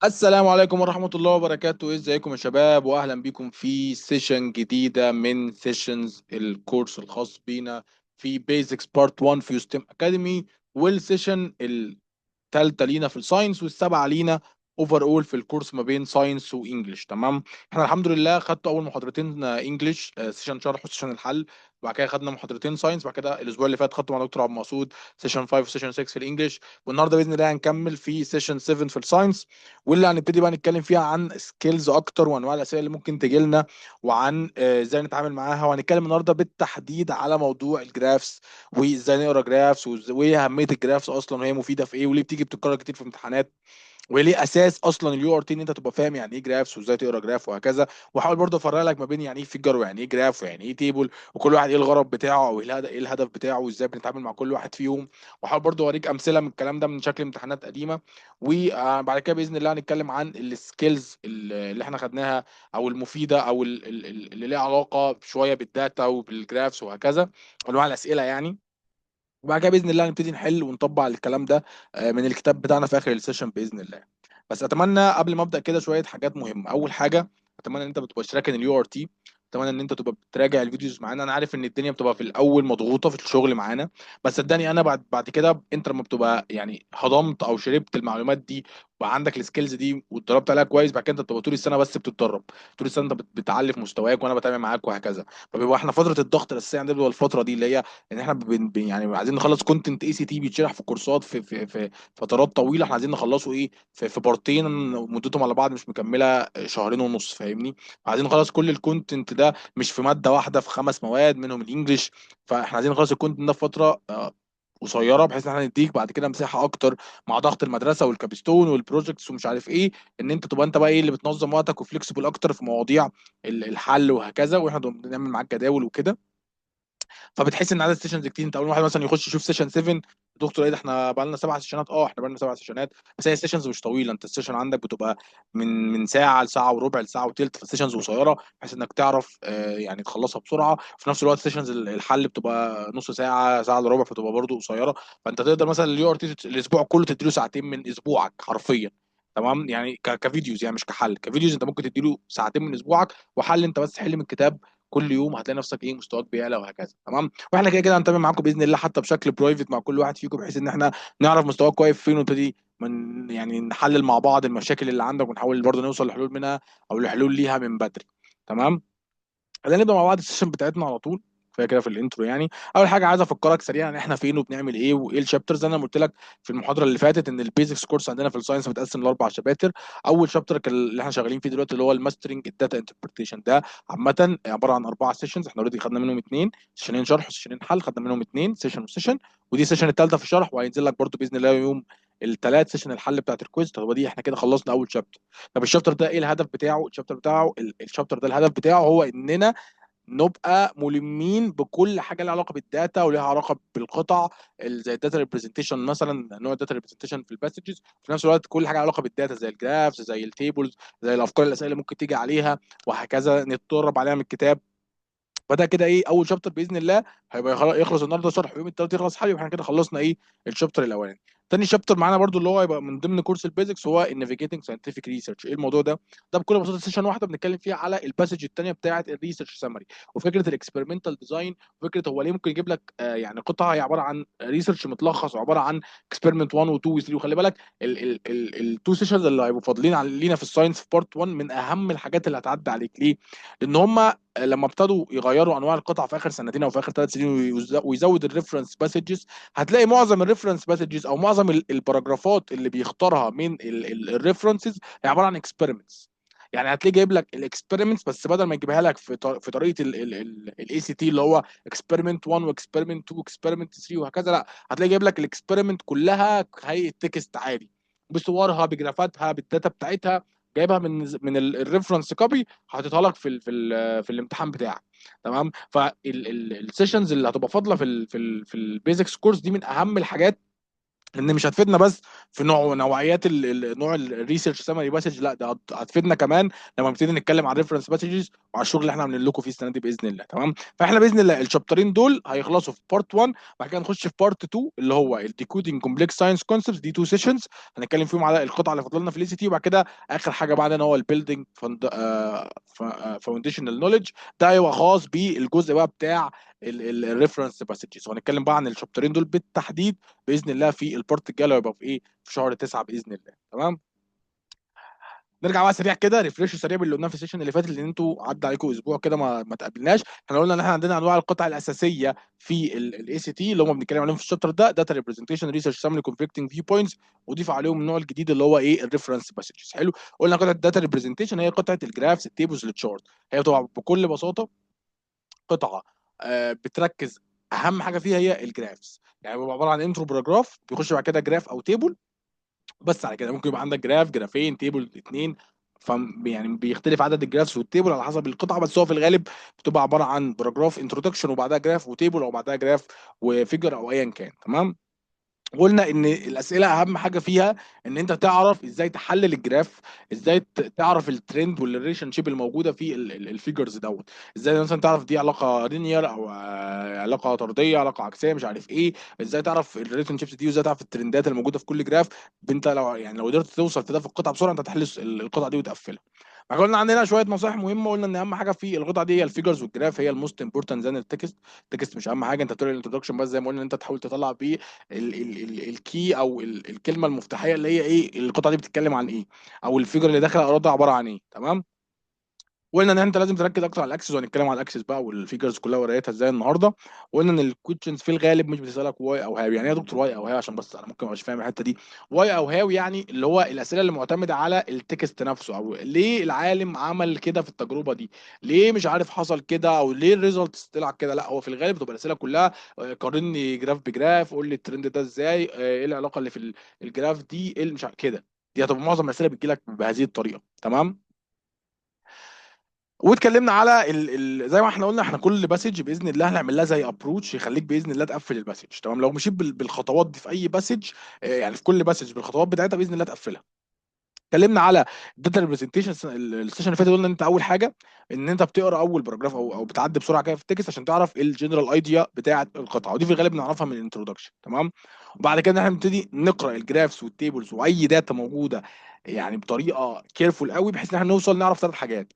السلام عليكم ورحمة الله وبركاته، ازيكم يا شباب؟ واهلا بكم في سيشن جديدة من سيشنز الكورس الخاص بينا في بيزكس بارت 1 في يوستيم اكاديمي، والسيشن الثالثة لينا في الساينس والسبعة لينا اوفر اول في الكورس ما بين ساينس وانجلش. تمام، احنا الحمد لله خدت اول محاضرتين انجلش، سيشن شرح وسيشن الحل. وبعد كده خدنا محاضرتين ساينس. بعد كده الاسبوع اللي فات خدته مع دكتور عبد المقصود سيشن 5 وسيشن 6 في الانجليش. والنهارده باذن الله هنكمل في سيشن 7 في الساينس، واللي هنبتدي بقى نتكلم فيها عن سكيلز اكتر وانواع الاسئله اللي ممكن تجي لنا، وعن ازاي نتعامل معاها. وهنتكلم النهارده بالتحديد على موضوع الجرافس، وازاي نقرا جرافس، وايه اهميه الجرافس اصلا، وهي مفيده في ايه، وليه بتيجي بتتكرر كتير في امتحانات، وليه اساس اصلا اليو ار تي ان انت تبقى فاهم يعني ايه جرافس وازاي تقرا جراف وهكذا. واحاول برضه افرق لك ما بين يعني ايه فيجر ويعني ايه جراف ويعني ايه تيبل، وكل واحد ايه الغرض بتاعه او ايه الهدف بتاعه وازاي بنتعامل مع كل واحد فيهم. واحاول برضه اوريك امثله من الكلام ده من شكل امتحانات قديمه. وبعد كده باذن الله هنتكلم عن السكيلز اللي احنا خدناها، او المفيده، او اللي ليها علاقه شويه بالداتا وبالجرافس وهكذا، انواع الاسئله يعني. وبعد كده باذن الله نبتدي نحل ونطبق الكلام ده من الكتاب بتاعنا في اخر السيشن باذن الله. بس اتمنى قبل ما ابدا كده شويه حاجات مهمه. اول حاجه، اتمنى ان انت ما تبقاش راكن اليو ار تي. اتمنى ان انت تبقى بتراجع الفيديوز معانا. انا عارف ان الدنيا بتبقى في الاول مضغوطه في الشغل معانا، بس صدقني انا بعد كده انت لما بتبقى يعني هضمت او شربت المعلومات دي وبقى عندك السكيلز دي واتدربت عليها كويس، بعد كده انت بتبقى طول السنه بس بتتدرب. طول السنه انت بتعلي في مستواك وانا بتابع معاك وهكذا. فبيبقى احنا فتره الضغط الاساسيه عندنا بتبقى الفتره دي اللي هي ان احنا يعني عايزين نخلص كونتنت اي سي تي بيتشرح في كورسات في فترات طويله. احنا عايزين نخلصه ايه في بارتين مدتهم على بعض مش مكمله شهرين ونص، فاهمني؟ عايزين نخلص كل الكونتنت ده مش في ماده واحده، في 5 مواد منهم الانجليش. فاحنا عايزين نخلص الكونتنت ده في فتره قصيره، بحيث ان احنا نديك بعد كده مساحه اكتر مع ضغط المدرسه والكابستون والبروجكتس ومش عارف ايه، ان انت تبقى انت بقى ايه اللي بتنظم وقتك وفليكسبل اكتر في مواضيع الحل وهكذا، واحنا بنعمل معاك جداول وكده. فبتحس ان عدد السيشنز كتير. انت اول واحد مثلا يخش يشوف سيشن 7، دكتور ايه ده احنا بقى لنا 7 سيشنات؟ اه احنا بقى لنا 7 سيشنات، بس هي السيشنز مش طويله. انت السيشن عندك بتبقى من ساعه لساعه وربع لساعه وثلث، فالسيشنز قصيره بحيث انك تعرف يعني تخلصها بسرعه. في نفس الوقت سيشنز الحل بتبقى نص ساعه، ساعه الا ربع، فتبقى برضه قصيره. فانت تقدر مثلا اليو ار تي الاسبوع كله تديله ساعتين من اسبوعك حرفيا. تمام، يعني كفيديوز، يعني مش كحل. كفيديوز انت ممكن تديله ساعتين من اسبوعك، وحل انت بس حل من الكتاب كل يوم، هتلاقي نفسك ايه مستواك بيعلى وهكذا. تمام، واحنا كده كده هنتابع معاكم باذن الله حتى بشكل برايفت مع كل واحد فيكم، بحيث ان احنا نعرف مستواك كويس فين، ونبتدي من يعني نحلل مع بعض المشاكل اللي عندك، ونحاول برضه نوصل لحلول منها او لحلول ليها من بدري. تمام، خلينا نبدا مع بعض السيشن بتاعتنا على طول. كفايه كده في الانترو يعني. اول حاجه عايز افكرك سريعا احنا فين وبنعمل ايه وايه الشابترز. انا قلت لك في المحاضره اللي فاتت ان البيزكس كورس عندنا في الساينس متقسم ل4 شباتر. اول شابتر اللي احنا شغالين فيه دلوقتي اللي هو الماسترنج الداتا انتربريتيشن، ده عامه عباره عن 4 سيشنز. احنا اوريدي خدنا منهم اثنين، سيشنين شرح وسيشنين حل. خدنا منهم اثنين، سيشن وسيشن، ودي السيشن الثالثه في الشرح، وهينزل لك برضو باذن الله يوم الثلاث سيشن الحل بتاعت الكويز. طب دي احنا كده خلصنا اول شابتر. طب الشابتر ده ايه الهدف بتاعه؟ الشابتر ده الهدف بتاعه هو اننا نبقى ملمين بكل حاجه لها علاقه بالداتا ولها علاقه بالقطع، زي الداتا ريبريزنتيشن مثلا، نوع الداتا ريبريزنتيشن في الباسجز. في نفس الوقت كل حاجه لها علاقه بالداتا زي الجرافز، زي التيبلز، زي الافكار الاسئله اللي ممكن تيجي عليها وهكذا، نتدرب عليها من الكتاب. فده كده ايه اول شابتر باذن الله. هيبقى يخلص النهارده شرح، يوم الثلاث يخلص حل، يبقى احنا كده خلصنا ايه الشابتر الاولاني. تاني شابتر معانا برضو اللي هو هيبقى من ضمن كورس البيزكس هو النافيجيتنج ساينتفك ريسيرش. ايه الموضوع ده؟ ده بكل بساطه سيشن واحده بنتكلم فيها على الباسج الثانيه بتاعه الريسيرش سمري، وفكره الاكسبيرمنتال ديزاين، وفكره هو ليه ممكن يجيب لك يعني قطعه هي عباره عن ريسيرش متلخص وعباره عن اكسبيرمنت 1 و2 و3. وخلي بالك التو سيشنز اللي هيبقوا فاضلين علينا في الساينس في بارت 1 من اهم الحاجات اللي هتعدي عليك. ليه؟ لان هم لما ابتدوا يغيروا انواع القطع في اخر سنتين او في اخر 3 سنين ويزود الريفرنس باسجز، هتلاقي معظم الريفرنس باسجز او معظم الباراجرافات اللي بيختارها من الريفرنسز هي عباره عن اكسبيرمنتس. يعني هتلاقي جايب لك الاكسبيرمنتس، بس بدل ما يجيبها لك في طريقه الاي سي تي اللي هو اكسبيرمنت 1 واكسبيرمنت 2 واكسبيرمنت 3 وهكذا، لا، هتلاقي جايب لك الاكسبيرمنت كلها هيئه تكست عادي، بصورها بجرافاتها بالداتا بتاعتها، جايبها من الريفرنس كوبي، حاططها لك في الامتحان بتاعك. تمام، فالسيشنز اللي هتبقى فاضله في البيزكس كورس دي من اهم الحاجات ان مش هتفيدنا بس في نوعيات نوع الريسيرش سمري باسج، لا ده هتفيدنا كمان لما نبتدي نتكلم عن الريفرنس باسجز وعلى الشغل اللي احنا عاملين لكم فيه السنه دي باذن الله. تمام. فاحنا باذن الله الشابترين دول هيخلصوا في بارت 1، بعد كده نخش في بارت 2 اللي هو الديكودينج كومبلكس ساينس كونسبتس، دي 2 سيشنز هنتكلم فيهم على القطعه اللي فاضله لنا في الاي سي تي. وبعد كده اخر حاجه بعدين هو البيلدينج فاونديشنال نولج، ده هيبقى خاص بالجزء بقى بتاع الريفرنس باسجز. وهنتكلم بقى عن الشابترين دول بالتحديد باذن الله في البارت الجاي اللي هيبقى في ايه، في شهر 9 باذن الله. تمام. نرجع بقى سريع كده ريفريش سريع باللي قلناه في السيشن اللي فاتت، لان انتوا عدى عليكم اسبوع كده ما تقابلناش. احنا قلنا ان احنا عندنا انواع القطع الاساسيه في الاي سي تي اللي هم بنتكلم عليهم في الشابتر ده: داتا ريبريزنتيشن، ريسيرش سامري، كونفليكتنج فيو بوينتس، وضيف عليهم النوع الجديد اللي هو ايه، الريفرنس باسجز. حلو. قلنا قطعه الداتا ريبريزنتيشن هي قطعه الجرافس، التيبلز، التشارت. هي طبعا بكل بساطه قطعه بتركز، اهم حاجه فيها هي الجرافس. يعني بيبقى عباره عن انترو باراجراف، بيخش بعد كده جراف او تيبل، بس على كده. ممكن يبقى عندك جراف، جرافين، تيبل، اتنين. ف يعني بيختلف عدد الجرافس والتيبل على حسب القطعه، بس هو في الغالب بتبقى عباره عن باراجراف انترودكشن وبعدها جراف وتيبل او بعدها جراف وفيجر او ايا كان. تمام. قلنا ان الاسئله اهم حاجه فيها ان انت تعرف ازاي تحلل الجراف، ازاي تعرف الترند والريليشن شيب الموجوده في الفيجرز دوت. ازاي مثلا تعرف دي علاقه لينير او علاقه طرديه، علاقه عكسيه، مش عارف ايه. ازاي تعرف الريليشن شيبس دي، وازاي تعرف الترندات الموجوده في كل جراف. انت لو يعني لو قدرت توصل في ده في القطعه بسرعه، انت هتحل القطعه دي وتقفلها. بعد قلنا عندنا شويه نصائح مهمه. قلنا ان اهم حاجه في القطعه دي هي الفيجرز والجراف، هي الموست امبورتنت ذان التكست. التكست مش اهم حاجه، انت بتقرا الانترودكشن بس، زي ما قلنا ان انت تحاول تطلع بيه الكي او الكلمه المفتاحيه اللي هي ايه، القطعه دي بتتكلم عن ايه، او الفيجر اللي داخل اراضي عباره عن ايه. تمام. وقلنا ان انت لازم تركز اكتر على الاكسس، وهنتكلم على الاكسس بقى والفيجرز كلها ورايتها ازاي النهارده. وقلنا ان الكويشنز في الغالب مش بتسالك واي او هاو. يعني ايه يا دكتور واي او هاو؟ عشان بس انا ممكن مش فاهم الحته دي. واي او هاو يعني اللي هو الاسئله اللي معتمده على التكست نفسه، او ليه العالم عمل كده في التجربه دي، ليه مش عارف حصل كده، او ليه الريزلتس طلع كده. لا، هو في الغالب بتبقى الاسئله كلها قارني جراف بجراف، قول لي الترند ده ازاي، ايه العلاقه اللي في الجراف دي، ايه مش عارف كده. دي هتبقى معظم الاسئله بتجي لك بهذه الطريقه. تمام. واتكلمنا على زي ما احنا قلنا، احنا كل باسج باذن الله هنعمل لها زي ابروتش يخليك باذن الله تقفل الباسج. تمام. لو مشيت بالخطوات دي في اي باسج، يعني في كل باسج بالخطوات بتاعتها باذن الله تقفلها. اتكلمنا على الداتا ريبريزنتيشن السيشن اللي فاتت. قلنا ان انت اول حاجه ان انت بتقرا اول باراجراف او بتعدي بسرعه كده في التكست عشان تعرف الجنرال ايديا بتاعه القطعه، ودي في الغالب نعرفها من الانترودكشن. تمام. وبعد كده احنا بنبتدي نقرا الجرافس والتيبلز واي داتا موجوده، يعني بطريقه كيرفول قوي، بحيث ان احنا نوصل نعرف ثلاث حاجات: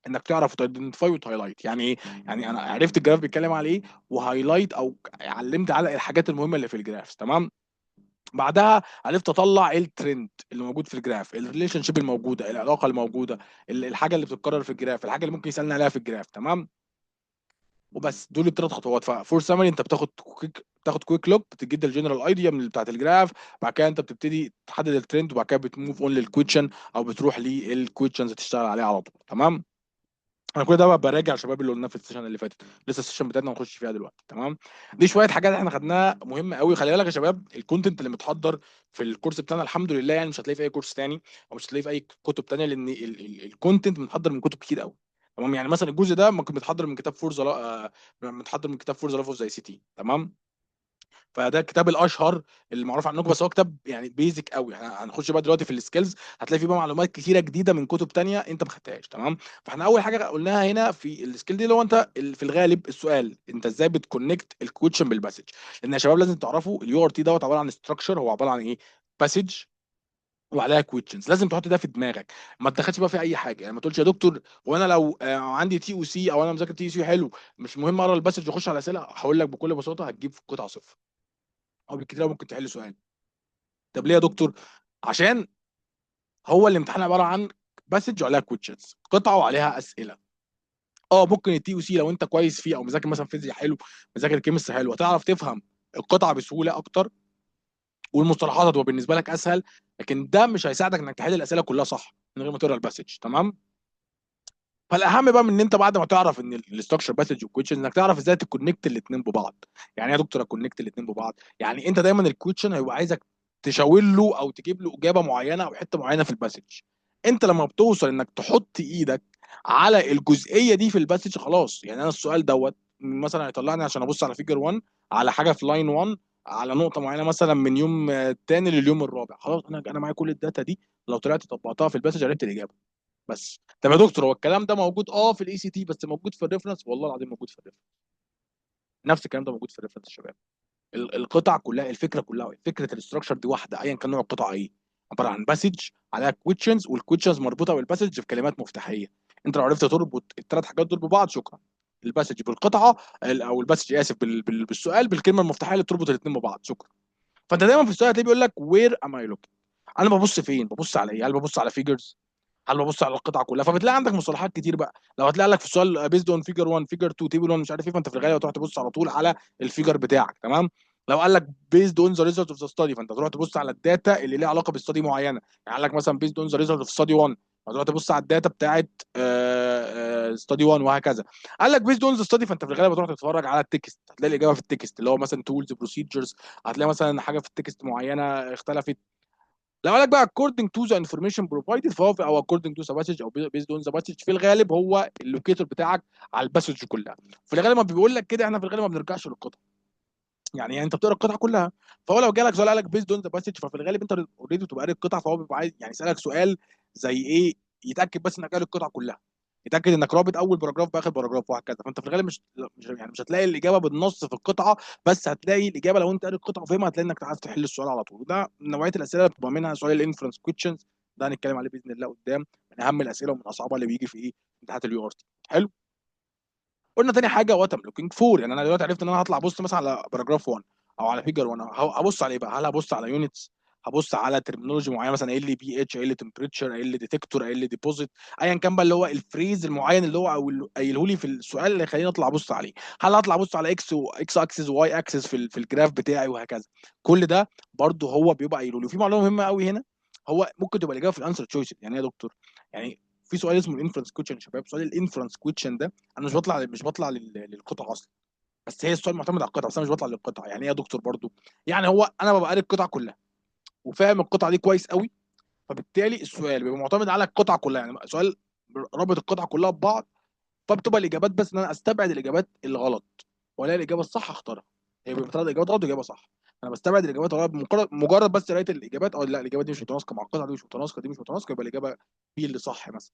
انك تعرف تايدنتيفاي وتهايلايت. يعني ايه؟ يعني انا عرفت الجراف بيتكلم على ايه، وهايلايت او علمت على الحاجات المهمه اللي في الجرافس. تمام. بعدها عرفت اطلع ايه الترند اللي موجود في الجراف، الريليشن شيب الموجوده، العلاقه الموجوده، الحاجه اللي بتتكرر في الجراف، الحاجه اللي ممكن يسالني عليها في الجراف. تمام. وبس دول الثلاث خطوات. ففور سامري انت بتاخد كويك لوك، بتجد الجنرال ايديا من بتاعت الجراف، بعد كده انت بتبتدي تحدد الترند، وبعد كده بتموف اون للكويتشن او بتروح للكويتشنز تشتغل عليها على طول. تمام. انا كل ده بقى براجع شباب اللي قلناه في السيشن اللي فاتت، لسه السيشن بتاعتنا هنخش فيها دلوقتي. تمام. دي شويه حاجات احنا خدناها مهمه قوي. خلي بالك يا شباب، الكونتنت اللي متحضر في الكورس بتاعنا الحمد لله يعني مش هتلاقيه في اي كورس تاني، او مش هتلاقيه في اي كتب تانيه، لان الكونتنت متحضر من كتب كتير قوي. تمام. يعني مثلا الجزء ده ممكن متحضر من كتاب فورزا، متحضر من كتاب فورزا لاف اوف زي سي تي. تمام. فده الكتاب الاشهر اللي معروف عنكم، بس هو كتاب يعني بيزك قوي. احنا هنخش بقى دلوقتي في السكيلز، هتلاقي فيه بقى معلومات كتيره جديده من كتب تانية انت ما خدتهاش. تمام. فاحنا اول حاجه قلناها هنا في السكيل دي اللي هو انت في الغالب السؤال انت ازاي بتكونكت الكويشن بالباسج. لان يا شباب لازم تعرفوا اليو ار تي دوت عباره عن ستراكشر، هو عباره عن ايه؟ باسج وعليها كويشنز. لازم تحط ده في دماغك، ما تدخلش بقى في اي حاجه. يعني ما تقولش يا دكتور وانا لو عندي تي او سي او انا مذاكر تي او سي حلو، مش مهم اقرا الباسج واخش على الاسئله. هقول لك بكل بساطه هتجيب في القطعه صفر، او بالكتير ممكن تحل سؤال. طب ليه يا دكتور؟ عشان هو الامتحان عباره عن باسج وعليها كويشنز، قطعه وعليها اسئله. اه ممكن التي او سي لو انت كويس فيه او مذاكر مثلا فيزياء حلو، مذاكر كيمستري حلو، هتعرف تفهم القطعه بسهوله اكتر، والمصطلحات هتبقى بالنسبه لك اسهل. لكن ده مش هيساعدك انك تحل الاسئله كلها صح من غير ما تقرا الباسج. تمام. فالاهم بقى من ان انت بعد ما تعرف ان الاستراكشر باسج والكويشن، انك تعرف ازاي تكونكت الاثنين ببعض. يعني ايه يا دكتور اكونكت الاثنين ببعض؟ يعني انت دايما الكويشن هيبقى عايزك تشاور له او تجيب له اجابه معينه او حته معينه في الباسج. انت لما بتوصل انك تحط ايدك على الجزئيه دي في الباسج، خلاص. يعني انا السؤال دوت مثلا هيطلعني عشان ابص على فيجر 1 على حاجه في لاين 1 على نقطه معينه مثلا من يوم الثاني لليوم الرابع، خلاص انا معايا كل الداتا دي، لو طلعت طبقتها في الباسج عرفت الاجابه. بس طب يا دكتور، هو الكلام ده موجود في الاي سي تي، بس موجود في الريفرنس؟ والله العظيم موجود في الريفرنس. نفس الكلام ده موجود في الريفرنس يا شباب. القطع كلها، الفكره كلها، فكره الاستراكشر دي واحده ايا كان نوع القطعه ايه. عباره عن باسج عليها كويشنز، والكويشنز مربوطه بالباسج في كلمات مفتاحيه. انت لو عرفت تربط الثلاث حاجات دول ببعض شكرا. الباسج بالقطعه، او الباسج اسف بالسؤال بالكلمه المفتاحيه اللي بتربط الاثنين ببعض شكرا. فانت دايما في السؤال هتلاقيه بيقول لك وير ام اي لوكينج. انا ببص فين؟ ببص على ايه؟ هل ببص على فيجرز؟ هل ببص على القطعه كلها؟ فبتلاقي عندك مصطلحات كتير بقى. لو هتلاقي لك في السؤال بيزد اون فيجر 1 فيجر 2 تيبل 1 مش عارف ايه، فانت في الغالب هتروح تبص على طول على الفيجر بتاعك. تمام. لو قال لك بيزد اون ذا ريزلت اوف ذا ستادي، فانت تروح تبص على الداتا اللي ليها علاقه بالستادي معينه. يعني قال لك مثلا بيزد اون ذا ريزلت اوف ستادي 1، هتروح تبص على الداتا بتاعت ستادي 1 وهكذا. قال لك بيزد اون ذا ستادي، فانت في الغالب هتروح تتفرج على التكست، هتلاقي الاجابه في التكست اللي هو مثلا تولز بروسيجرز. هتلاقي مثلا حاجه في التكست معينه اختلفت. لو قال لك بقى according to the information provided، فهو او according to the passage او based on the passage، في الغالب هو اللوكيتور بتاعك على الباسج كلها. في الغالب ما بيقول لك كده، احنا في الغالب ما بنرجعش للقطعه. يعني انت بتقرا القطعه كلها، فهو لو جالك سؤال قال لك based on the passage، ففي الغالب انت اوريدي بتبقى قاري القطعه، فهو بيبقى عايز يعني يسالك سؤال زي ايه، يتاكد بس انك قاري القطعه كلها، يتاكد انك رابط اول باراجراف باخر باراجراف وهكذا. فانت في الغالب مش هتلاقي الاجابه بالنص في القطعه، بس هتلاقي الاجابه لو انت قاري القطعه وفاهمها هتلاقي انك تعرف تحل السؤال على طول. وده من نوعيه الاسئله اللي بتبقى منها سؤال الانفرنس كويشنز، ده هنتكلم عليه باذن الله قدام. من اهم الاسئله ومن اصعبها اللي بيجي في ايه، امتحانات اليو ار تي. حلو. قلنا تاني حاجه وات ام لوكينج فور. يعني انا دلوقتي عرفت ان انا هطلع بص مثلا على باراجراف 1 او على فيجر 1، هبص على ايه بقى؟ هل هبص على يونتس؟ هبص على ترمينولوجي معينه مثلا ال بي اتش، ال تمبريتشر، ال ديتكتور، ال ديبوزيت، ايا كان بقى اللي هو الفريز المعين اللي هو او قايله لي في السؤال اللي يخليني اطلع ابص عليه. هل هطلع ابص على اكس واكس اكسس وواي اكسس في الجراف بتاعي وهكذا. كل ده برده هو بيبقى قايله لي. وفي معلومه مهمه قوي هنا، هو ممكن تبقى الاجابه في الانسر تشويس. يعني ايه يا دكتور؟ يعني في سؤال اسمه الانفرنس كويشن يا شباب. سؤال الانفرنس كويشن ده انا مش بطلع للقطعه اصلا، بس هي السؤال معتمد على القطعه، بس انا مش بطلع للقطعه. يعني ايه يا دكتور برضو؟ يعني هو انا ببقى قاري القطعه كلها وفاهم القطعه دي كويس قوي، فبالتالي السؤال بيبقى معتمد على القطعه كلها. يعني سؤال رابط القطعه كلها ببعض، فبتبقى الاجابات بس ان انا استبعد الاجابات الغلط والاقي الاجابه الصح اختارها. هي بيبقى ثلاث اجابات غلط واجابه صح، انا بستبعد الاجابات الغلط. مجرد بس لقيت الاجابات، لا الاجابه دي مش متناسقه مع القطعه، دي مش متناسقه، دي مش متناسقه، يبقى الاجابه دي اللي صح مثلا.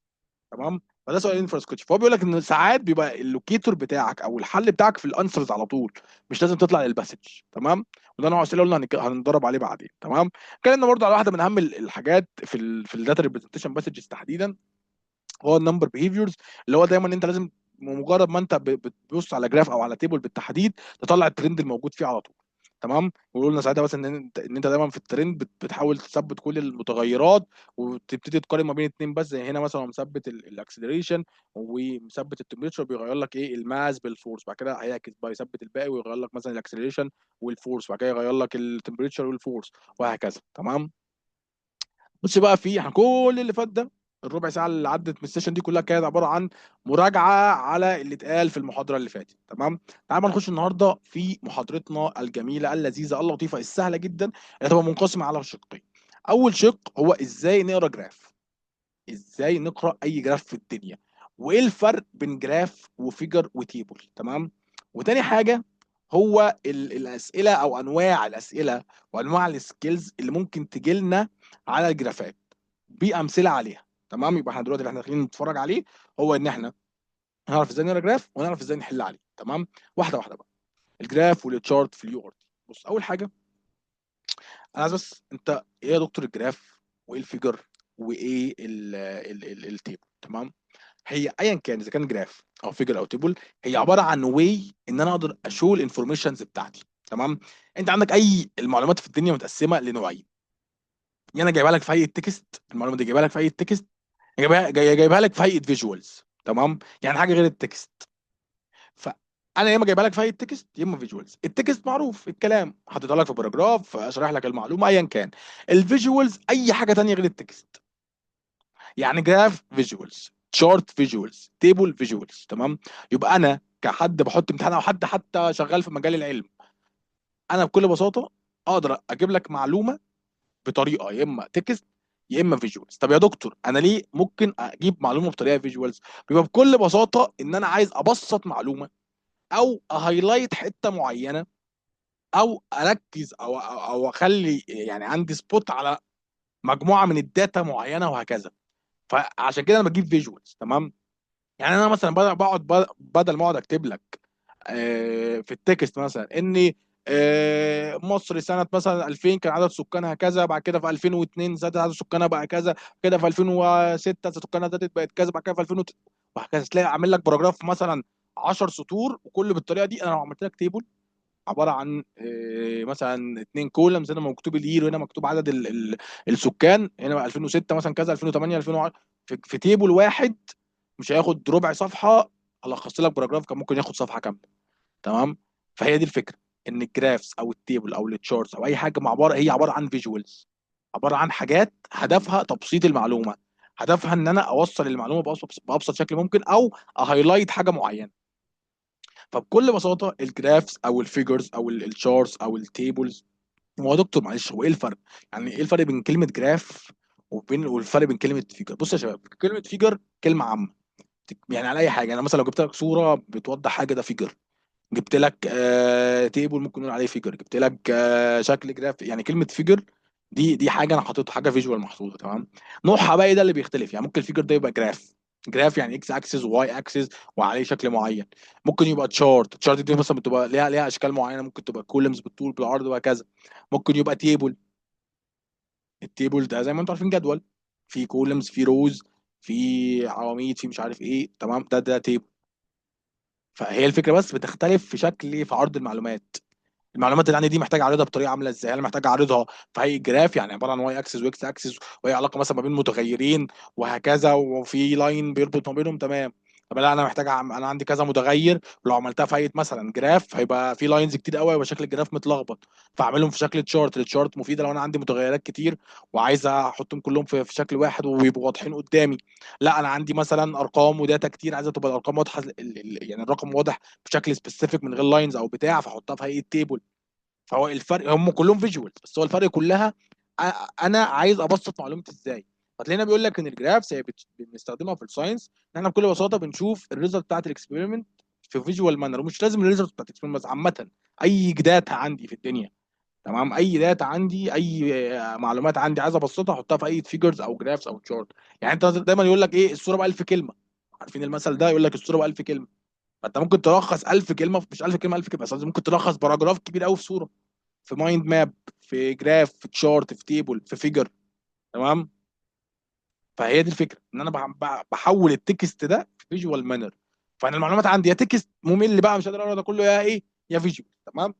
تمام. فده سؤال انفرنس كوتش. فهو بيقول لك ان ساعات بيبقى اللوكيتور بتاعك او الحل بتاعك في الانسرز على طول، مش لازم تطلع للباسج. تمام. وده نوع اسئله قلنا هنضرب عليه بعدين. تمام. اتكلمنا برضو على واحده من اهم الحاجات في الداتا ريبريزنتيشن باسجز تحديدا، هو النمبر بيهيفيرز. اللي هو دايما انت لازم مجرد ما انت بتبص على جراف او على تيبل بالتحديد تطلع الترند الموجود فيه على طول. تمام. وقلنا ساعتها بس ان انت دايما في الترند بتحاول تثبت كل المتغيرات، وتبتدي تقارن ما بين اتنين بس. زي هنا مثلا مثبت الاكسلريشن ومثبت التمبريتشر، بيغير لك ايه الماس بالفورس، بعد كده هيعكس بقى يثبت الباقي ويغير لك مثلا الاكسلريشن والفورس، بعد كده يغير لك التمبريتشر والفورس وهكذا. تمام. بص بقى، احنا كل اللي فات ده، الربع ساعه اللي عدت من السيشن دي كلها كانت عباره عن مراجعه على اللي اتقال في المحاضره اللي فاتت. تمام. تعال بقى نخش النهارده في محاضرتنا الجميله اللذيذه اللطيفه السهله جدا، اللي هتبقى منقسمه على شقين. اول شق هو ازاي نقرا جراف، ازاي نقرا اي جراف في الدنيا، وايه الفرق بين جراف وفيجر وتيبل. تمام. وتاني حاجه هو الاسئله او انواع الاسئله وانواع السكيلز اللي ممكن تجي لنا على الجرافات بامثله عليها. تمام. يبقى احنا دلوقتي اللي احنا داخلين نتفرج عليه هو ان احنا نعرف ازاي نقرا جراف ونعرف ازاي نحل عليه. تمام. واحده واحده بقى. الجراف والتشارت في اليو ار تي. بص، اول حاجه انا عايز بس انت ايه يا دكتور الجراف، وايه الفيجر، وايه التيبل. تمام. هي ايا كان اذا كان جراف او فيجر او تيبل، هي عباره عن واي ان انا اقدر اشو الانفورميشنز بتاعتي. تمام. انت عندك المعلومات في الدنيا متقسمه لنوعين. يعني انا جايبها لك في هيئه تكست، المعلومه دي جايبها لك في هيئه تكست، جايبها لك في هيئه فيجوالز. تمام. يعني حاجه غير التكست. فانا يا اما جايبها لك في هيئه تكست يا اما فيجوالز. التكست معروف الكلام، حطيتها لك في باراجراف اشرح لك المعلومه ايا كان. الفيجوالز اي حاجه تانية غير التكست. يعني جراف فيجوالز، شارت فيجوالز، تيبل فيجوالز. تمام. يبقى انا كحد بحط امتحان او حد حتى شغال في مجال العلم، انا بكل بساطه اقدر اجيب لك معلومه بطريقه يا اما تكست يا اما فيجوالز. طب يا دكتور انا ليه ممكن اجيب معلومه بطريقه فيجوالز؟ بيبقى بكل بساطه ان انا عايز ابسط معلومه او هايلايت حته معينه او اركز او اخلي يعني عندي سبوت على مجموعه من الداتا معينه وهكذا. فعشان كده انا بجيب فيجوالز. تمام. يعني انا مثلا بدل ما اقعد اكتب لك في التكست مثلا ان مصر سنه مثلا 2000 كان عدد سكانها كذا، بعد كده في 2002 زاد عدد سكانها بقى كذا، كده في 2006 سكانها زادت بقت كذا، بعد كده في 2000 وهكذا. تلاقي عامل لك باراجراف مثلا 10 سطور، وكل بالطريقه دي. انا لو عملت لك تيبل عباره عن مثلا اتنين كولمز، هنا مكتوب الير وهنا مكتوب عدد السكان، هنا بقى 2006 مثلا كذا، 2008، 2010، في تيبل واحد مش هياخد ربع صفحه. الخص لك باراجراف كان ممكن ياخد صفحه كامله. تمام. فهي دي الفكره، ان الجرافس او التيبل او التشارتس او اي حاجه مع عباره، هي عباره عن فيجوالز، عباره عن حاجات هدفها تبسيط المعلومه، هدفها ان انا اوصل المعلومه بابسط شكل ممكن، او اهايلايت حاجه معينه. فبكل بساطه الجرافس او الفيجرز او الشارتس او التيبلز، هو يا دكتور معلش هو ايه الفرق؟ يعني ايه الفرق بين كلمه جراف والفرق بين كلمه فيجر؟ بص يا شباب، كلمه فيجر كلمه عامه، يعني على اي حاجه. انا مثلا لو جبت لك صوره بتوضح حاجه ده فيجر، جبت لك تيبل ممكن نقول عليه فيجر، جبت لك شكل جراف. يعني كلمه فيجر دي حاجه انا حاططها، حاجه فيجوال محطوطه. تمام. نوعها بقى إيه ده اللي بيختلف. يعني ممكن الفيجر ده يبقى جراف، جراف يعني اكس اكسس وواي اكسس وعليه شكل معين. ممكن يبقى تشارت، تشارت دي مثلا بتبقى ليها اشكال معينه، ممكن تبقى كولمز بالطول بالعرض وهكذا. ممكن يبقى تيبل، التيبل ده زي ما انتم عارفين جدول، في كولمز، في روز، في عواميد، في مش عارف ايه. تمام. ده تيبل. فهي الفكره بس بتختلف في شكل، في عرض المعلومات. المعلومات اللي عندي دي محتاج اعرضها بطريقه عامله ازاي. انا محتاج اعرضها في هيئه جراف، يعني عباره عن واي اكسس واكس اكسس، وهي علاقه مثلا ما بين متغيرين وهكذا، وفي لاين بيربط ما بينهم. تمام. طب لا، انا محتاج انا عندي كذا متغير، ولو عملتها في هيئه مثلا جراف هيبقى في لاينز كتير قوي، يبقى شكل الجراف متلخبط. فاعملهم في شكل تشارت. التشارت مفيده لو انا عندي متغيرات كتير وعايز احطهم كلهم في شكل واحد ويبقوا واضحين قدامي. لا، انا عندي مثلا ارقام وداتا كتير، عايزه تبقى الارقام واضحه، يعني الرقم واضح بشكل سبيسيفيك من غير لاينز او بتاع، فاحطها في هيئه تيبل. فهو الفرق هم كلهم فيجوال، بس هو الفرق كلها انا عايز ابسط معلومتي ازاي. فتلاقينا بيقول لك ان الجرافس هي بنستخدمها في الساينس، ان احنا بكل بساطه بنشوف الريزلت بتاعت الاكسبيرمنت في فيجوال مانر. ومش لازم الريزلت بتاعت الاكسبيرمنت، بس عامه اي داتا عندي في الدنيا. تمام. اي داتا عندي، اي معلومات عندي عايز ابسطها، احطها في اي فيجرز او جرافس او تشارت. يعني انت دايما يقول لك ايه، الصوره ب 1000 كلمه. عارفين المثل ده؟ يقول لك الصوره ب 1000 كلمه. فانت ممكن تلخص 1000 كلمه، مش 1000 كلمه 1000 كلمه، بس ممكن تلخص باراجراف كبير قوي في صوره، في مايند ماب، في جراف، في تشارت، في تيبل، في فيجر. تمام. فهي دي الفكره، ان انا بحول التكست ده في فيجوال مانر. فانا المعلومات عندي يا تكست ممل بقى مش قادر اقرا ده كله، يا ايه، يا فيجوال. تمام.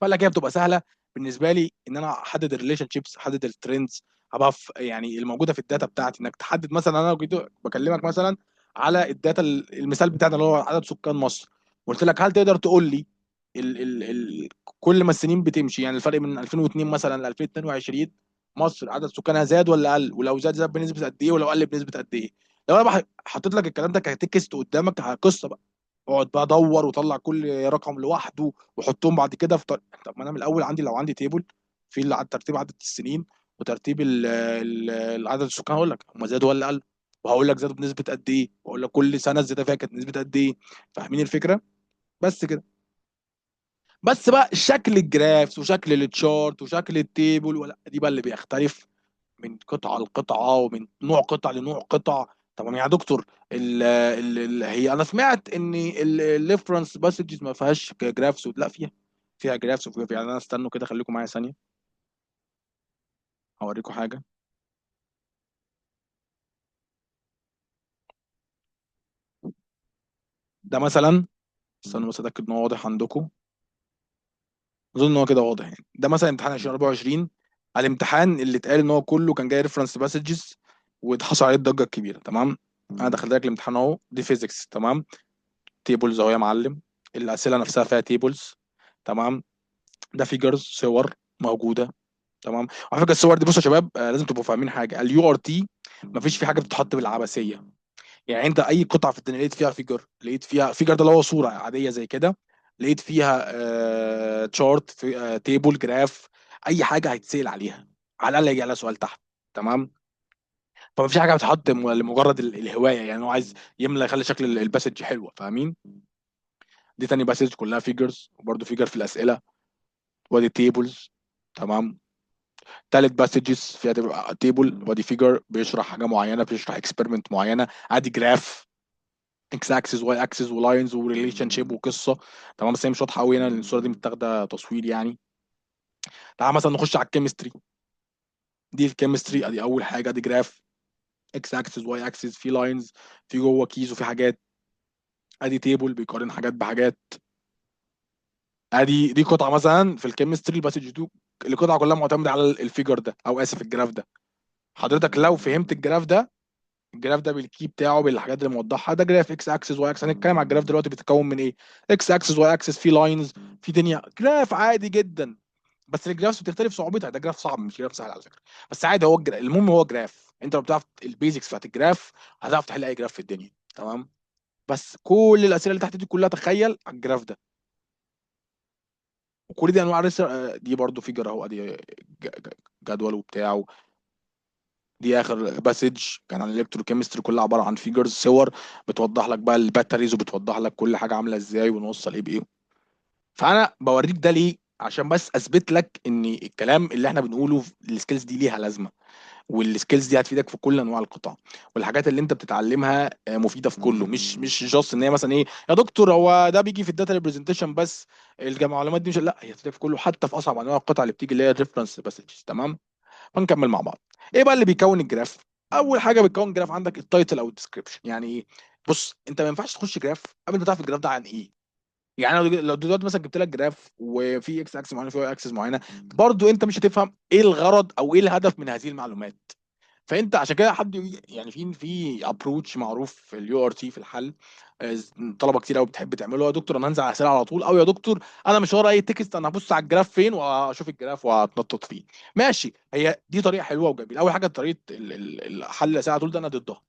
فلا كده بتبقى سهله بالنسبه لي ان انا احدد الريليشن شيبس، احدد الترندز، ابقى يعني الموجوده في الداتا بتاعتي. انك تحدد مثلا، انا لو جيت بكلمك مثلا على الداتا، المثال بتاعنا اللي هو عدد سكان مصر، قلت لك هل تقدر تقول لي ال ال ال كل ما السنين بتمشي، يعني الفرق من 2002 مثلا ل 2022 مصر عدد سكانها زاد ولا قل؟ ولو زاد بنسبه قد ايه؟ ولو قل بنسبه قد ايه؟ لو انا بقى حطيت لك الكلام ده كتكست قدامك، قصه بقى، اقعد بقى ادور وطلع كل رقم لوحده وحطهم بعد كده في طب ما انا من الاول عندي، لو عندي تيبل في ترتيب عدد السنين وترتيب العدد السكان، هقول لك هم زادوا ولا قل، وهقول لك زادوا بنسبه قد ايه، واقول لك كل سنه الزياده فيها كانت نسبه قد ايه. فاهمين الفكره؟ بس كده. بس بقى شكل الجرافس وشكل التشارت وشكل التيبل ولا دي بقى اللي بيختلف من قطعه لقطعه، ومن نوع قطعه لنوع قطعه. طبعا يا دكتور، هي انا سمعت ان الريفرنس باسجز ما فيهاش جرافس. لا، فيها جرافس وفيها، يعني انا استنوا كده، خليكم معايا ثانيه هوريكم حاجه. ده مثلا، استنوا بس اتاكد ان هو واضح عندكم. اظن ان هو كده واضح. يعني ده مثلا امتحان 2024، الامتحان اللي اتقال ان هو كله كان جاي ريفرنس باسجز، واتحصل عليه الضجه الكبيره. تمام. انا دخلت لك الامتحان اهو، دي فيزيكس. تمام. تيبلز اهو يا معلم، الاسئله نفسها فيها تيبلز. تمام. ده فيجرز، صور موجوده. تمام. على فكره الصور دي، بصوا يا شباب، لازم تبقوا فاهمين حاجه. اليو ار تي مفيش في حاجه بتتحط بالعبثيه. يعني انت اي قطعه في الدنيا لقيت فيها فيجر، لقيت فيها فيجر ده اللي هو صوره عاديه زي كده، لقيت فيها تشارت، في تيبل، جراف، اي حاجه هيتسال عليها على الاقل يجي عليها سؤال تحت. تمام. فما فيش حاجه بتتحط لمجرد الهوايه، يعني هو عايز يملى يخلي شكل الباسج حلوه. فاهمين؟ دي تاني باسج كلها فيجرز، وبرده فيجر في الاسئله. وادي تيبلز. تمام. تالت باسجز فيها تبقى تيبل، وادي فيجر بيشرح حاجه معينه، بيشرح اكسبيرمنت معينه، ادي جراف اكس اكسس واي اكسس ولاينز وريليشن شيب وقصه. تمام. بس هي مش واضحه قوي هنا لان الصوره دي متاخده تصوير يعني. تعال مثلا نخش على الكيمستري. دي الكيمستري ادي اول حاجه، ادي جراف اكس اكسس واي اكسس، في لاينز، في جوه كيز وفي حاجات. ادي تيبل بيقارن حاجات بحاجات. ادي دي قطعه مثلا في الكيمستري الباسج 2، القطعه كلها معتمده على الفيجر ده او اسف الجراف ده. حضرتك لو فهمت الجراف ده، الجراف ده بالكي بتاعه بالحاجات اللي موضحها، ده جراف اكس اكسس واي اكسس. هنتكلم على الجراف دلوقتي بيتكون من ايه. اكس اكسس واي اكسس، في لاينز، في دنيا، جراف عادي جدا. بس الجرافس بتختلف صعوبتها، ده جراف صعب مش جراف سهل على فكره. بس عادي هو المهم هو جراف، انت لو بتعرف البيزكس بتاعت الجراف هتعرف تحل اي جراف في الدنيا. تمام. بس كل الاسئله اللي تحت دي كلها تخيل على الجراف ده. وكل دي انواع دي برضو فيجر اهو، ادي جدول وبتاع. دي اخر باسج كان عن الالكتروكيمستري، كلها عباره عن فيجرز صور بتوضح لك بقى الباتريز وبتوضح لك كل حاجه عامله ازاي ونوصل ايه بايه. فانا بوريك ده ليه؟ عشان بس اثبت لك ان الكلام اللي احنا بنقوله السكيلز دي ليها لازمه، والسكيلز دي هتفيدك في كل انواع القطع، والحاجات اللي انت بتتعلمها مفيده في كله. مش جاست ان هي مثلا ايه يا دكتور هو ده بيجي في الداتا ريبريزنتيشن بس، المعلومات دي مش، لا هي هتفيدك في كله حتى في اصعب انواع القطع اللي بتيجي اللي هي الريفرنس باسجز. تمام. هنكمل مع بعض. ايه بقى اللي بيكون الجراف؟ اول حاجه بتكون جراف عندك التايتل او الديسكربشن. يعني ايه؟ بص انت ما ينفعش تخش جراف قبل ما تعرف الجراف ده عن ايه. يعني لو دلوقتي مثلا جبت لك جراف وفي اكس اكسس معينه وفي واي اكسس معينه، برضو انت مش هتفهم ايه الغرض او ايه الهدف من هذه المعلومات. فانت عشان كده حد يعني في ابروتش معروف في اليو ار تي في الحل. طلبه كتير قوي بتحب تعمله، يا دكتور انا هنزل على اسئله على طول، او يا دكتور انا مش هقرا اي تكست، انا هبص على الجراف فين واشوف الجراف واتنطط فيه. ماشي، هي دي طريقه حلوه وجميله. اول حاجه طريقه الحل الاسئله على طول ده انا ضدها.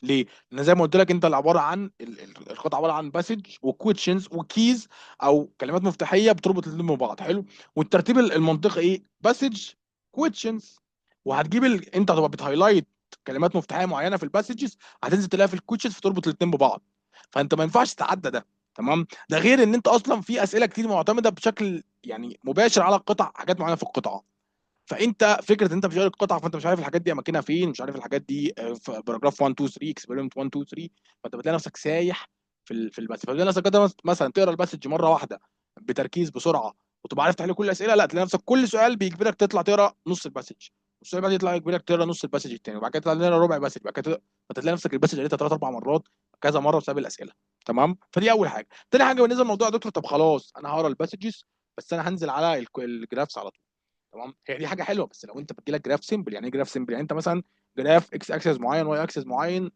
ليه؟ لان زي ما قلت لك انت اللي عباره عن الخطه عباره عن باسج وكويشنز وكيز او كلمات مفتاحيه بتربط الاثنين ببعض. حلو. والترتيب المنطقي ايه؟ باسج، كويشنز. وهتجيب انت هتبقى بتهايلايت كلمات مفتاحيه معينه في الباسجز، هتنزل تلاقيها في الكويشنز فتربط الاثنين ببعض. فانت ما ينفعش تتعدى ده. تمام. ده غير ان انت اصلا في اسئله كتير معتمده بشكل يعني مباشر على القطع، حاجات معينه في القطعه. فانت فكره ان انت مش قاري القطع، فانت مش عارف الحاجات دي اماكنها فين، مش عارف الحاجات دي في باراجراف 1 2 3 اكسبيرمنت 1 2 3. فانت بتلاقي نفسك سايح في البث. فبتلاقي نفسك كده مثلا تقرا الباسج مره واحده بتركيز بسرعه وتبقى عارف تحل كل الاسئله، لا تلاقي نفسك كل سؤال بيجبرك تطلع تقرا نص الباسج، والسؤال بعد يطلع يجبرك تقرا نص الباسج الثاني، وبعد كده تطلع تقرا ربع باسج، بعد كده فتلاقي نفسك الباسج قريتها ثلاث اربع مرات كذا مره بسبب الاسئله. تمام. فدي اول حاجه. تاني حاجه بالنسبه لموضوع يا دكتور طب خلاص انا هقرا الباسجز بس انا هنزل على الجرافس على طول. تمام. هي دي حاجه حلوه، بس لو انت بتجيلك جراف سيمبل. يعني ايه جراف سيمبل؟ يعني انت مثلا جراف اكس اكسس معين واي اكسس معين،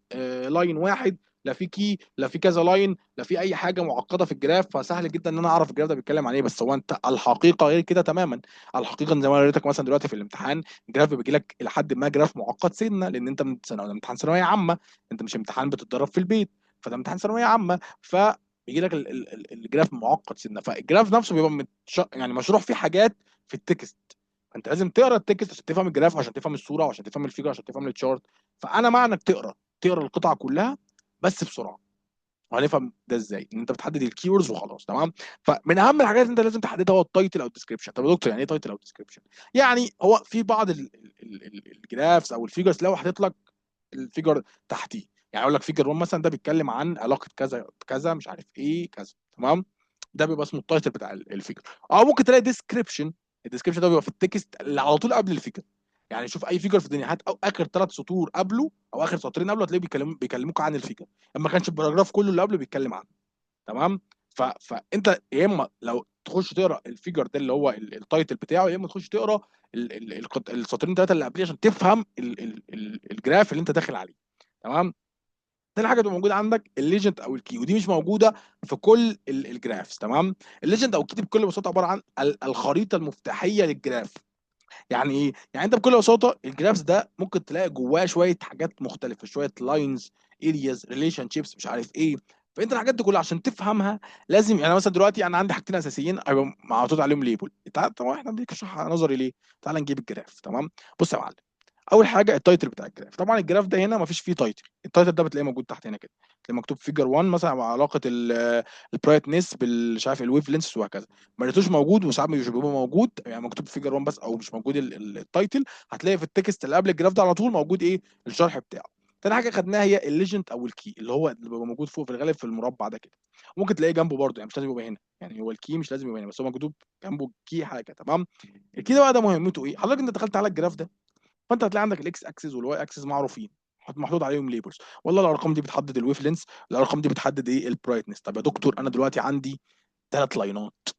لاين واحد، لا في كي لا في كذا لاين لا في اي حاجه معقده في الجراف، فسهل جدا ان انا اعرف الجراف ده بيتكلم عن ايه. بس هو انت الحقيقه غير كده تماما. الحقيقه ان زي ما انا قلت لك مثلا دلوقتي في الامتحان، جراف بيجي لك الى حد ما جراف معقد سنه، لان انت من سنه امتحان ثانويه عامه، انت مش امتحان بتتدرب في البيت، فده امتحان ثانويه عامه. بيجي لك الجراف معقد سنه، فالجراف نفسه بيبقى يعني مشروح فيه حاجات في التكست. فانت لازم تقرا التكست عشان تفهم الجراف وعشان تفهم الصوره وعشان تفهم الفيجر عشان تفهم التشارت. فانا مع انك تقرا القطعه كلها بس بسرعه. وهنفهم ده ازاي؟ ان انت بتحدد الكيوردز وخلاص. تمام. فمن اهم الحاجات اللي انت لازم تحددها هو التايتل او الديسكربشن. طب يا دكتور يعني ايه تايتل او ديسكربشن؟ يعني هو في بعض الجرافس او الفيجرز لو حاطط لك الفيجر تحتيه، يعني اقول لك فيجر 1 مثلا ده بيتكلم عن علاقه كذا كذا مش عارف ايه كذا. تمام. ده بيبقى اسمه التايتل بتاع الفيجر. او ممكن تلاقي ديسكريبشن. الديسكريبشن ده بيبقى في التكست اللي على طول قبل الفيجر. يعني شوف اي فيجر في الدنيا هات او اخر ثلاث سطور قبله او اخر سطرين قبله هتلاقيه بيكلموك عن الفيجر. اما كانش الباراجراف كله اللي قبله بيتكلم عنه. تمام. فانت يا اما لو تخش تقرا الفيجر ده اللي هو التايتل بتاعه، يا اما تخش تقرا السطرين ثلاثه اللي قبليه عشان تفهم الجراف اللي انت داخل عليه. تمام. تاني حاجه تبقى موجوده عندك الليجند او الكي، ودي مش موجوده في كل الجرافس. تمام. الليجند او الكي دي بكل بساطه عباره عن الخريطه المفتاحيه للجراف. يعني ايه؟ يعني انت بكل بساطه الجرافس ده ممكن تلاقي جواه شويه حاجات مختلفه، شويه لاينز، ارياز، ريليشن شيبس، مش عارف ايه. فانت الحاجات دي كلها عشان تفهمها لازم، يعني مثلا دلوقتي انا عندي حاجتين اساسيين أيوة محطوط عليهم ليبل. تعال طبعا احنا بنشرح نظري ليه. تعال نجيب الجراف. تمام. بص يا معلم، اول حاجه التايتل بتاع الجراف. طبعا الجراف ده هنا ما فيش فيه تايتل، التايتل ده بتلاقيه موجود تحت هنا كده، تلاقيه مكتوب فيجر 1 مثلا على علاقه البرايتنس مش عارف الويف لينس وهكذا. ما لقيتوش موجود، وساعات مش بيبقى موجود يعني مكتوب فيجر 1 بس او مش موجود التايتل، هتلاقي في التكست اللي قبل الجراف ده على طول موجود ايه؟ الشرح بتاعه. تاني حاجه خدناها هي الليجند او الكي، اللي بيبقى موجود فوق في الغالب في المربع ده كده، ممكن تلاقيه جنبه برضه، يعني مش لازم يبقى هنا، يعني هو الكي مش لازم يبقى هنا بس هو مكتوب جنبه كي حاجه. تمام. الكي ده بقى ده مهمته ايه؟ حضرتك انت دخلت على الجراف ده، فانت هتلاقي عندك الاكس اكسس والواي اكسس معروفين، محطوط عليهم ليبلز، والله الارقام دي بتحدد الويف لينس، الارقام دي بتحدد ايه؟ البرايتنس. طب يا دكتور انا دلوقتي عندي 3 لاينات،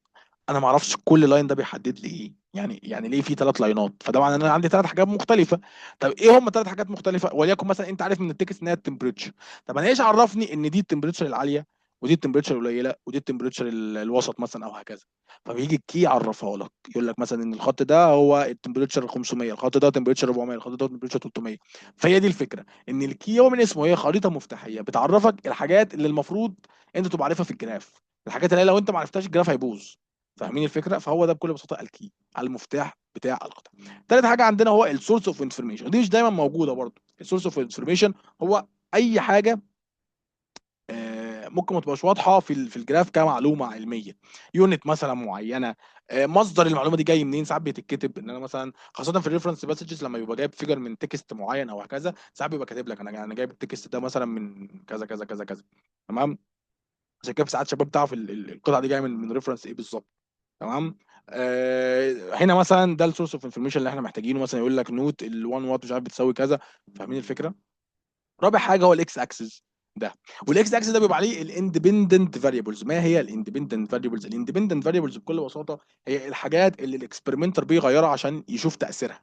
انا ما اعرفش كل لاين ده بيحدد لي ايه، يعني ليه في 3 لاينات؟ فده معناه ان انا عندي 3 حاجات مختلفه. طب ايه هم 3 حاجات مختلفه؟ وليكن مثلا انت عارف من التكست ان هي التمبريتشر، طب انا ايش عرفني ان دي التمبريتشر العاليه ودي التمبريتشر القليله ودي التمبريتشر الوسط مثلا او هكذا؟ فبيجي الكي يعرفها لك، يقول لك مثلا ان الخط ده هو التمبريتشر 500، الخط ده تمبريتشر 400، الخط ده تمبريتشر 300. فهي دي الفكره، ان الكي هو من اسمه هي خريطه مفتاحيه بتعرفك الحاجات اللي المفروض انت تبقى عارفها في الجراف، الحاجات اللي لو انت ما عرفتهاش الجراف هيبوظ. فاهمين الفكره؟ فهو ده بكل بساطه الكي، المفتاح بتاع القطع. تالت حاجه عندنا هو السورس اوف انفورميشن، ودي مش دايما موجوده برضه. السورس اوف انفورميشن هو اي حاجه ممكن ما تبقاش واضحه في الجراف كمعلومه علميه، يونت مثلا معينه، مصدر المعلومه دي جاي منين. ساعات بتتكتب ان انا مثلا خاصه في الريفرنس باسجز لما يبقى جايب فيجر من تكست معين او هكذا، ساعات بيبقى كاتب لك انا جايب التكست ده مثلا من كذا كذا كذا كذا. تمام. عشان كده ساعات شباب بتعرف القطعه دي جايه من ريفرنس ايه بالظبط. تمام. هنا مثلا ده السورس اوف انفورميشن اللي احنا محتاجينه، مثلا يقول لك نوت ال1 وات مش عارف بتساوي كذا. فاهمين الفكره؟ رابع حاجه هو الاكس اكسس ده، والاكس اكسس ده بيبقى عليه الاندبندنت فاريبلز. ما هي الاندبندنت فاريبلز؟ الاندبندنت فاريبلز بكل بساطه هي الحاجات اللي الاكسبيرمنتر بيغيرها عشان يشوف تاثيرها.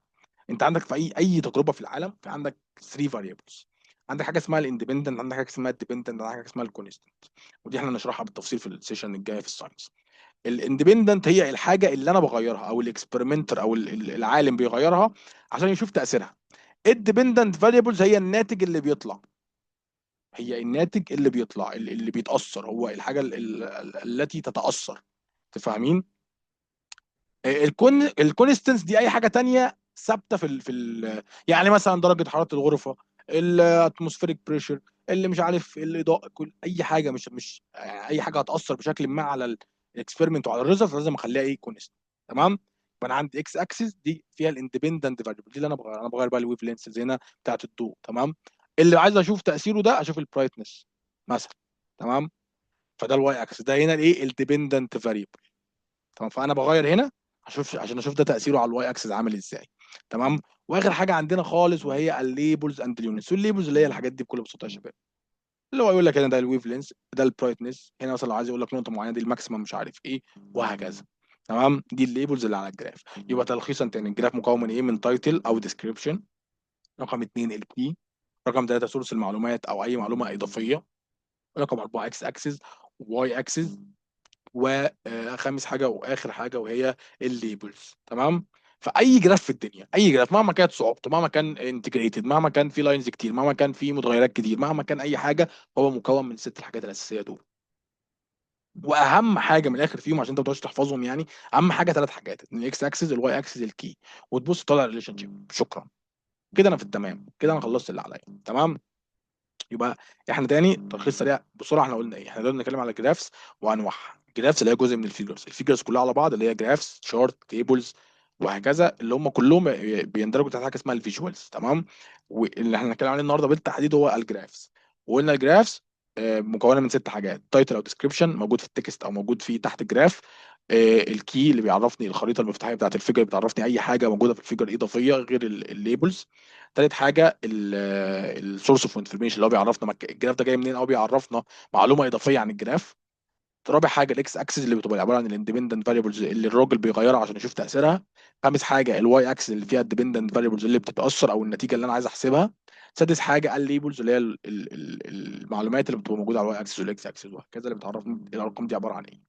انت عندك في اي تجربه في العالم في عندك 3 فاريبلز، عندك حاجه اسمها الاندبندنت، عندك حاجه اسمها الديبندنت، عندك حاجه اسمها الكونستنت، ودي احنا نشرحها بالتفصيل في السيشن الجايه في الساينس. الاندبندنت هي الحاجه اللي انا بغيرها او الاكسبيرمنتر او العالم بيغيرها عشان يشوف تاثيرها. الديبندنت فاريبلز هي الناتج اللي بيطلع، هي الناتج اللي بيطلع اللي بيتاثر، هو الحاجه التي تتاثر. تفهمين؟ الكونستنس دي اي حاجه تانية ثابته يعني مثلا درجه حراره الغرفه، الاتموسفيريك بريشر، اللي مش عارف الاضاءه، كل اي حاجه مش يعني اي حاجه هتاثر بشكل ما على الاكسبيرمنت وعلى الريزلت لازم اخليها ايه؟ كونستنت. تمام. فانا عندي اكس اكسس دي فيها الاندبندنت فاريبل، دي اللي انا بغير بقى الويف لينث هنا بتاعت الضوء. تمام. اللي عايز اشوف تاثيره ده اشوف البرايتنس مثلا. تمام. فده الواي اكسس، ده هنا الايه؟ الديبندنت فاريبل. تمام. فانا بغير هنا عشان اشوف ده تاثيره على الواي اكسس عامل ازاي. تمام. واخر حاجه عندنا خالص وهي الليبلز اند اليونتس، والليبلز اللي هي الحاجات دي بكل بساطه يا شباب، اللي هو يقول لك هنا ده الويف لينس، ده البرايتنس، هنا مثلا لو عايز يقول لك نقطه معينه دي الماكسيمم مش عارف ايه وهكذا. تمام. دي الليبلز اللي على الجراف. يبقى تلخيصا تاني الجراف مكون من ايه؟ من تايتل او ديسكريبشن، رقم 2 الكي، رقم 3 سورس المعلومات او اي معلومه اضافيه، رقم 4 اكس اكسس، واي اكسس، وخامس حاجه واخر حاجه وهي الليبلز. تمام. فاي جراف في الدنيا، اي جراف مهما كانت صعوبته، مهما كان انتجريتد، مهما كان في لاينز كتير، مهما كان في متغيرات كتير، مهما كان اي حاجه، هو مكون من ال6 حاجات الاساسيه دول. واهم حاجه من الاخر فيهم عشان انت ما تقعدش تحفظهم يعني، اهم حاجه 3 حاجات: الاكس اكسس، الواي اكسس، الكي. وتبص طالع الريليشن شيب. شكرا. كده انا في التمام، كده انا خلصت اللي عليا. تمام. يبقى احنا تاني تلخيص سريع بسرعه، احنا قلنا ايه؟ احنا دلوقتي بنتكلم على جرافس وانواعها. جرافس اللي هي جزء من الفيجرز، الفيجرز كلها على بعض اللي هي جرافس، شارت، تيبلز وهكذا، اللي هم كلهم بيندرجوا تحت حاجه اسمها الفيجوالز. تمام. واللي احنا هنتكلم عليه النهارده بالتحديد هو الجرافس. وقلنا الجرافس مكونه من 6 حاجات: تايتل او ديسكريبشن موجود في التكست او موجود في تحت الجراف، الكي اللي بيعرفني الخريطه المفتاحيه بتاعت الفيجر، بتعرفني اي حاجه موجوده في الفيجر اضافيه غير الليبلز. تالت حاجه السورس اوف انفورميشن اللي هو بيعرفنا الجراف ده جاي منين او بيعرفنا معلومه اضافيه عن الجراف. رابع حاجه الاكس اكسس اللي بتبقى عباره عن الاندبندنت فاريبلز اللي الراجل بيغيرها عشان يشوف تاثيرها. خامس حاجه الواي اكسس اللي فيها الديبندنت فاريبلز اللي بتتاثر او النتيجه اللي انا عايز احسبها. سادس حاجه الليبلز اللي هي المعلومات اللي بتبقى موجوده على الواي اكسس والاكس اكسس وهكذا، اللي بتعرفني الارقام دي عباره عن ايه.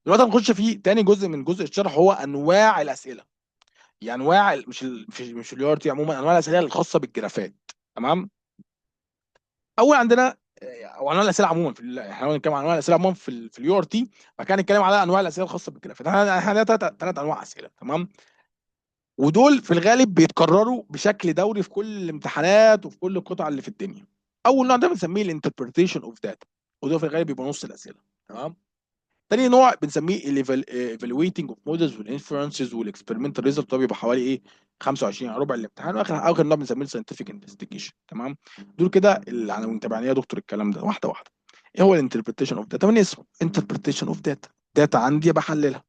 دلوقتي هنخش في تاني جزء من جزء الشرح، هو انواع الاسئله. يعني انواع مش اليو ار تي عموما، انواع الاسئله الخاصه بالجرافات. تمام. اول عندنا او انواع الاسئله عموما احنا بنتكلم عن انواع الاسئله عموما في اليو ار تي، فكان نتكلم على انواع الاسئله الخاصه بالجرافات. احنا عندنا 3 انواع اسئله. تمام. ودول في الغالب بيتكرروا بشكل دوري في كل الامتحانات وفي كل القطع اللي في الدنيا. اول نوع ده بنسميه الانتربريتيشن اوف داتا، وده في الغالب بيبقى نص الاسئله. تمام. تاني نوع بنسميه الايفالويتنج اوف مودلز والانفرنسز والاكسبيرمنتال ريزلت، ده بيبقى حوالي ايه 25 يعني ربع الامتحان. واخر نوع بنسميه الساينتفك انفستيجيشن. تمام. دول كده العناوين. طب يعني ايه يا دكتور الكلام ده؟ واحده واحده. ايه هو الانتربريتيشن اوف داتا؟ من اسمه انتربريتيشن اوف داتا. داتا عندي بحللها.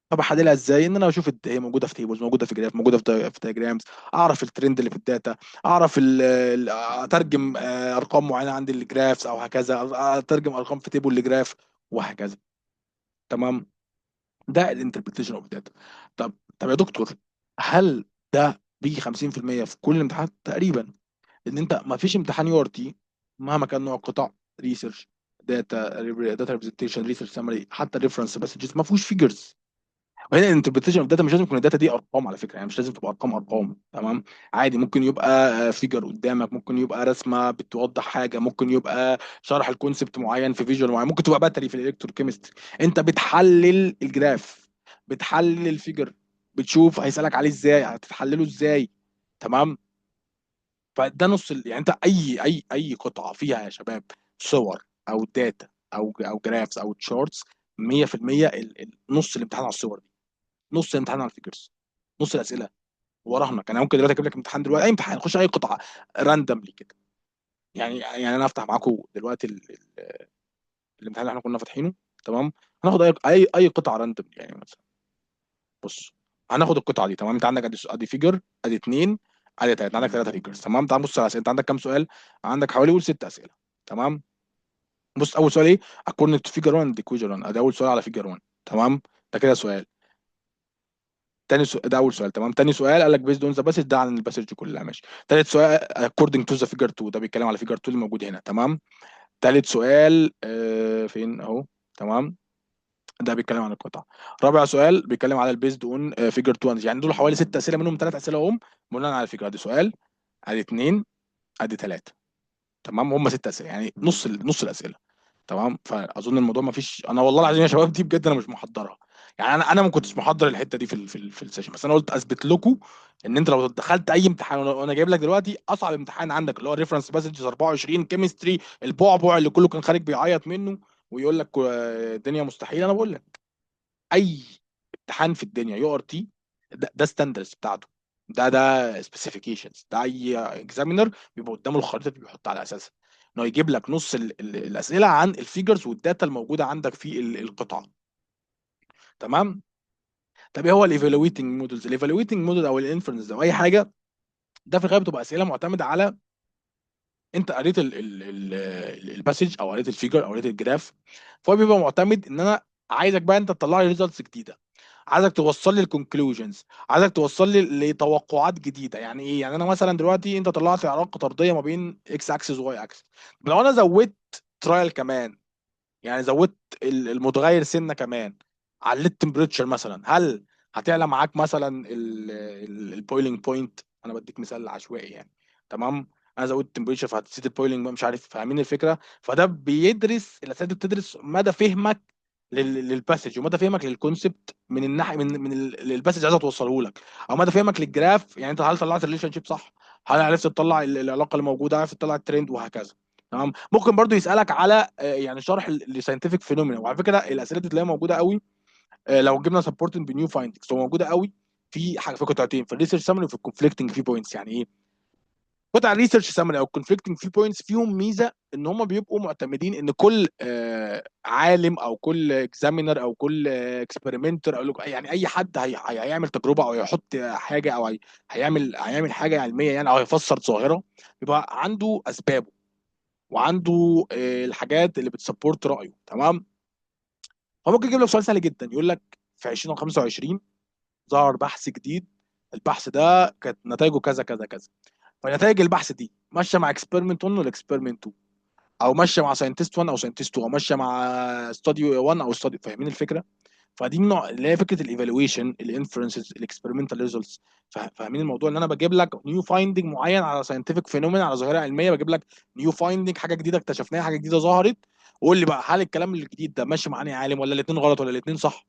طب احللها ازاي؟ ان انا اشوف هي موجوده في تيبلز، موجوده في جراف، موجوده في دايجرامز، اعرف الترند اللي في الداتا، اعرف اترجم ارقام معينه عندي الجرافس او هكذا، اترجم ارقام في تيبل لجراف وهكذا. تمام. ده الانتربريتيشن اوف داتا. طب يا دكتور، هل ده بيجي 50% في كل الامتحانات؟ تقريبا. ان انت ما فيش امتحان يو ار تي مهما كان نوع القطع، ريسيرش، داتا ريبريزنتيشن، ريسيرش سمري، حتى ريفرنس باسجز، ما فيهوش فيجرز. وهنا الانتربريتيشن اوف داتا مش لازم يكون الداتا دي ارقام على فكره، يعني مش لازم تبقى ارقام. تمام. عادي ممكن يبقى فيجر قدامك، ممكن يبقى رسمه بتوضح حاجه، ممكن يبقى شرح الكونسبت معين في فيجوال معين، ممكن تبقى باتري في الالكتروكيمستري. انت بتحلل الجراف، بتحلل الفيجر، بتشوف هيسالك عليه ازاي، هتتحلله ازاي. تمام. فده نص يعني انت اي قطعه فيها يا شباب صور او داتا او جرافس او تشارتس، 100% نص الامتحان على الصور دي، نص الامتحان على الفيجرز، نص الاسئله وراهنك. انا ممكن دلوقتي اجيب لك امتحان دلوقتي، اي امتحان، خش اي قطعه راندملي كده. يعني انا افتح معاكم دلوقتي الامتحان اللي احنا كنا فاتحينه. تمام. هناخد اي قطعه راندم يعني مثلا. بص، هناخد القطعه دي. تمام. انت عندك ادي فيجر، ادي اثنين، ادي ثلاثه، عندك ثلاثه فيجرز. تمام. تعال بص على الاسئله. انت عندك كام سؤال؟ عندك حوالي قول ست اسئله. تمام. بص اول سؤال ايه؟ according to figure 1 the equation 1. ادي اول سؤال على فيجر 1. تمام. ده كده سؤال. ده اول سؤال. تمام. تاني سؤال قال لك بيزد اون ذا باسج، ده عن الباسج كلها. ماشي. تالت سؤال according to the figure 2، ده بيتكلم على فيجر 2 اللي موجود هنا. تمام. تالت سؤال فين اهو. تمام. ده بيتكلم عن القطع. رابع سؤال بيتكلم على البيزد اون فيجر 2. يعني دول حوالي ست اسئله، منهم ثلاث اسئله هم بناء على الفيجر. ادي سؤال، ادي اثنين، ادي ثلاثه. تمام. هم ست اسئله، يعني نص الاسئله. تمام. فاظن الموضوع ما فيش، انا والله العظيم يا شباب دي بجد انا مش محضرها. يعني انا ما كنتش محضر الحته دي في السيشن، بس انا قلت اثبت لكم ان انت لو دخلت اي امتحان، وانا جايب لك دلوقتي اصعب امتحان عندك اللي هو ريفرنس باسجز 24 كيمستري، البعبع اللي كله كان خارج بيعيط منه ويقول لك الدنيا مستحيل. انا بقول لك اي امتحان في الدنيا يو ار تي، ده ستاندرز بتاعته، ده سبيسيفيكيشنز، ده اي اكزامينر بيبقى قدامه الخريطه اللي بيحط على اساسها انه يجيب لك نص الاسئله عن الفيجرز والداتا الموجوده عندك في القطعه. تمام. طب ايه هو الايفالويتنج مودلز؟ الايفالويتنج موديل او الانفرنس او اي حاجه، ده في الغالب بتبقى اسئله معتمده على انت قريت الباسج او قريت الفيجر او قريت الجراف. فهو بيبقى معتمد ان انا عايزك بقى انت تطلع لي ريزلتس جديده، عايزك توصل لي الكونكلوجنز، عايزك توصل لي لتوقعات جديده. يعني ايه؟ يعني انا مثلا دلوقتي انت طلعت لي علاقه طرديه ما بين اكس اكسس وواي اكسس، لو انا زودت ترايل كمان، يعني زودت المتغير سنه كمان، عليت تمبريتشر مثلا، هل هتعلى معاك مثلا البويلنج بوينت؟ انا بديك مثال عشوائي يعني. تمام. انا زودت تمبريتشر فهتزيد البويلنج، مش عارف، فاهمين الفكره؟ فده بيدرس الاساتذه بتدرس مدى فهمك للباسج، ومدى فهمك للكونسبت من الناحيه من الباسج عايزه توصله لك، او مدى فهمك للجراف. يعني انت هل طلعت الريليشن شيب صح؟ هل عرفت تطلع العلاقه اللي موجوده؟ عرفت تطلع الترند وهكذا. تمام. ممكن برضو يسالك على يعني شرح لساينتفك فينومينا. وعلى فكره الاسئله دي تلاقيها موجوده قوي لو جبنا سبورتنج بنيو فايندنجز، هو موجوده قوي في حاجه في قطعتين، في الريسيرش سامري وفي الكونفليكتنج في بوينتس. يعني ايه قطع الريسيرش سامري او الكونفليكتنج في بوينتس؟ فيهم ميزه ان هم بيبقوا معتمدين ان كل عالم او كل اكزامينر او كل اكسبيرمنتر او يعني اي حد هيعمل تجربه او هيحط حاجه او هيعمل حاجه علميه يعني، او هيفسر ظاهره، بيبقى عنده اسبابه وعنده الحاجات اللي بتسبورت رايه. تمام. هو ممكن يجيب لك سؤال سهل جدا، يقول لك في 2025 ظهر بحث جديد، البحث ده كانت نتائجه كذا كذا كذا، فنتائج البحث دي ماشيه مع اكسبيرمنت 1 ولا اكسبيرمنت 2، او ماشيه مع ساينتست 1 او ساينتست 2، او ماشيه مع ستادي 1 او ستادي. فاهمين الفكره؟ فدي النوع اللي هي فكره الايفالويشن، الانفرنسز، الاكسبيرمنتال ريزلتس. فاهمين الموضوع؟ ان انا بجيب لك نيو فايندنج معين على ساينتفك فينومين، على ظاهره علميه، بجيب لك نيو فايندنج، حاجه جديده اكتشفناها، حاجه جديده ظهرت، وقول لي بقى هل الكلام الجديد ده ماشي مع انهي عالم، ولا الاثنين غلط، ولا الاثنين صح.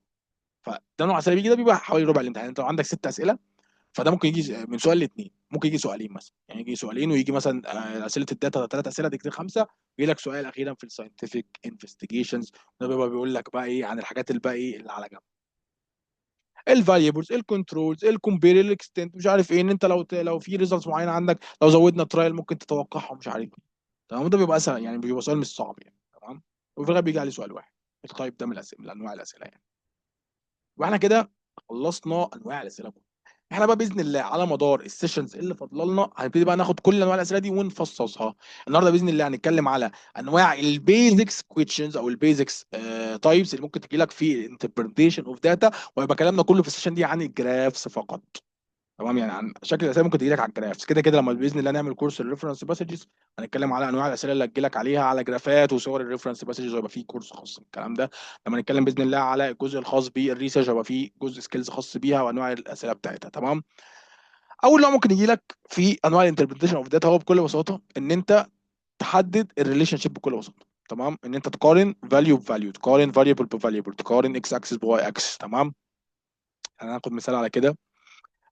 فده نوع اسئله بيجي، ده بيبقى حوالي ربع الامتحان. انت لو عندك ست اسئله فده ممكن يجي من سؤال لاثنين، ممكن يجي سؤالين مثلا، يعني يجي سؤالين ويجي مثلا اسئله الداتا 3 اسئله دي كده 5، ويجي لك سؤال اخيرا في الساينتفك انفستيجيشنز، ده بيبقى بيقول لك بقى ايه عن الحاجات اللي بقى ايه اللي على جنب، الفاريبلز، الكنترولز، الكومبير، الاكستنت، مش عارف ايه، ان انت لو في ريزلتس معينه عندك، لو زودنا ترايل ممكن تتوقعها مش عارف ايه. تمام، ده بيبقى اسهل يعني، بيبقى سؤال مش صعب يعني. تمام، وفي الغالب بيجي عليه سؤال واحد التايب ده من الاسئله، من انواع الاسئله يعني. واحنا كده خلصنا انواع الاسئله كلها. احنا بقى باذن الله على مدار السيشنز اللي فاضله لنا هنبتدي بقى ناخد كل انواع الاسئله دي ونفصصها. النهارده باذن الله هنتكلم على انواع البيزكس كويشنز او البيزكس تايبس اللي ممكن تجي لك في الانتربريتيشن اوف داتا، ويبقى كلامنا كله في السيشن دي عن الجرافس فقط. تمام، يعني عن شكل الاسئله ممكن تجي لك على الجرافس كده كده. لما باذن الله نعمل كورس الريفرنس باسجز هنتكلم على انواع الاسئله اللي هتجي لك عليها على جرافات وصور الريفرنس باسجز، ويبقى فيه كورس خاص بالكلام ده. لما نتكلم باذن الله على الجزء الخاص بالريسيرش هيبقى فيه جزء سكيلز خاص بيها وانواع الاسئله بتاعتها. تمام، اول نوع ممكن يجي لك في انواع الانتربريتيشن اوف داتا هو بكل بساطه ان انت تحدد الريليشن شيب بكل بساطه. تمام، ان انت تقارن فاليو بفاليو، تقارن فاريبل بفاريبل، تقارن اكس اكسس بواي اكسس. تمام، هناخد مثال على كده.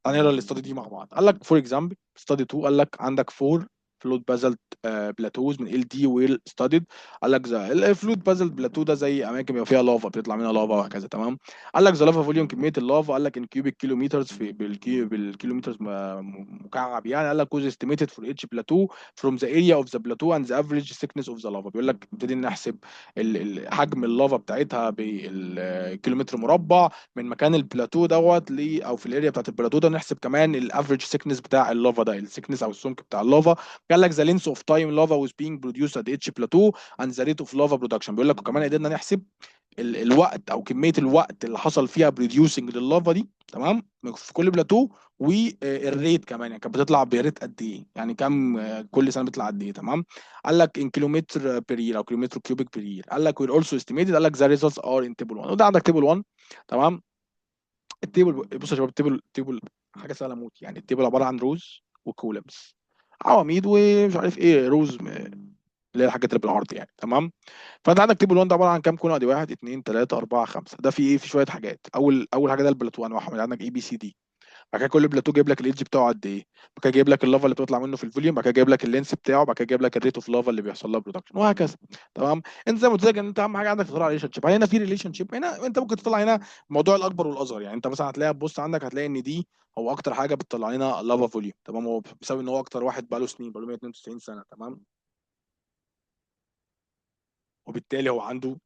هنقرا الاستادي دي مع بعض. قال لك فور اكزامبل ستادي 2، قال لك عندك فور فلوت بازلت بلاتوز من ال دي ويل ستاديد. قال لك الفلوت بازلت بلاتو ده زي اماكن بيبقى فيها لافا، بتطلع منها لافا وهكذا. تمام، قال لك ذا لافا فوليوم، كميه اللافا قال لك ان كيوبيك كيلومترز في بالكيلومترز مكعب يعني. قال لك was estimated for each plateau from the area of the plateau and the average thickness of the lava. بيقول لك نبتدي نحسب حجم اللافا بتاعتها بالكيلومتر مربع من مكان البلاتو دوت او في الاريا بتاعت البلاتو ده، نحسب كمان الافريج سيكنس بتاع اللافا ده، السيكنس او السمك بتاع اللافا. قال لك ذا لينس اوف تايم لافا was being produced at each plateau and the rate of lava production. بيقول لك وكمان قدرنا نحسب الوقت او كميه الوقت اللي حصل فيها بروديوسنج لللافا دي. تمام، في كل بلاتو، والريت كمان يعني كانت بتطلع بريت قد ايه، يعني كام كل سنه بيطلع قد ايه. تمام، قال لك ان كيلومتر بير يير او كيلومتر كيوبيك بير يير. قال لك وير اولسو استيميتد، قال لك ذا ريزلتس ار ان تيبل 1، وده عندك تيبل 1. تمام، التيبل بص يا شباب، التيبل حاجه سهله موت يعني. التيبل عباره عن روز وكولمز، عواميد ومش عارف ايه، روز اللي هي الحاجات اللي بالعرض يعني. تمام، فانت عندك تيبل 1 ده عباره عن كام كونه؟ ادي 1 2 3 4 5. ده فيه ايه؟ في شويه حاجات. اول حاجه ده البلاتو انواعهم، عندك اي بي سي دي. بعد كده كل بلاتو جايب لك الايدج بتاعه قد ايه، بعد كده جايب لك اللافا اللي بتطلع منه في الفوليوم، بعد كده جايب لك اللينس بتاعه، بعد كده جايب لك الريت اوف لافا اللي بيحصل لها برودكشن، وهكذا. تمام، انت زي ما قلت لك ان انت اهم حاجه عندك تطلع ريليشن شيب. هنا في ريليشن شيب، هنا انت ممكن تطلع هنا الموضوع الاكبر والاصغر يعني. انت مثلا هتلاقي بص عندك هتلاقي ان دي هو اكتر حاجه بتطلع لنا لافا فوليوم. تمام، هو بسبب ان هو اكتر واحد بقى له سنين، بقى له 192 سنه. تمام، وبالتالي هو عنده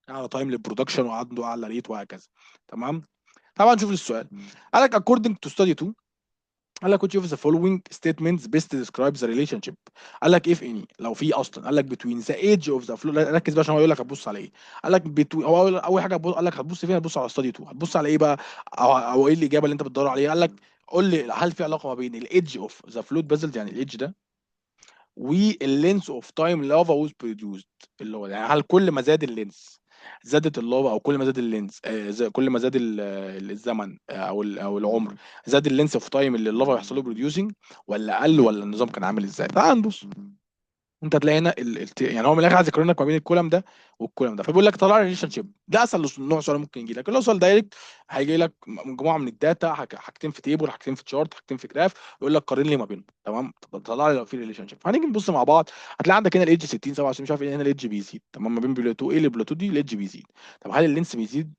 اعلى تايم للبرودكشن وعنده اعلى ريت وهكذا. تمام، طبعا شوف السؤال. قال لك according to study 2، قال لك which of the following statements best describes the relationship. قال لك if any، لو في اصلا، قال لك between the age of the flow. ركز بقى عشان هو يقول لك هتبص على ايه. قال لك between، هو اول حاجه قال لك هتبص فين؟ هتبص على study 2. هتبص على ايه بقى؟ او ايه الاجابه اللي انت بتدور عليها؟ قال لك قول لي هل في علاقه ما بين الايدج اوف ذا فلويد بازلت، يعني الايدج ده، واللينس اوف تايم لافا ووز بروديوسد، اللي هو يعني هل كل ما زاد اللينس زادت اللافا، او كل ما زاد اللينس كل ما زاد الزمن او العمر زاد اللينس اوف تايم اللي اللافا يحصل له بروديوسنج، ولا قل، ولا النظام كان عامل ازاي؟ تعال نبص. انت هتلاقي هنا يعني هو من الاخر عايز يقارن لك ما بين الكولم ده والكولم ده، فبيقول لك طلع لي ريليشن شيب. ده اسهل نوع سؤال ممكن يجي لك. لو سؤال دايركت هيجي لك مجموعه من الداتا، حاجتين في تيبل، حاجتين في تشارت، حاجتين في جراف، يقول لك قارن لي ما بينهم. تمام، طلع لي لو في ريليشن شيب. هنيجي نبص مع بعض. هتلاقي عندك هنا الايدج 60 67 مش عارف ايه، هنا الايدج بيزيد. تمام، ما بين بلوتو ايه لبلوتو دي الايدج بيزيد. طب هل اللينس بيزيد؟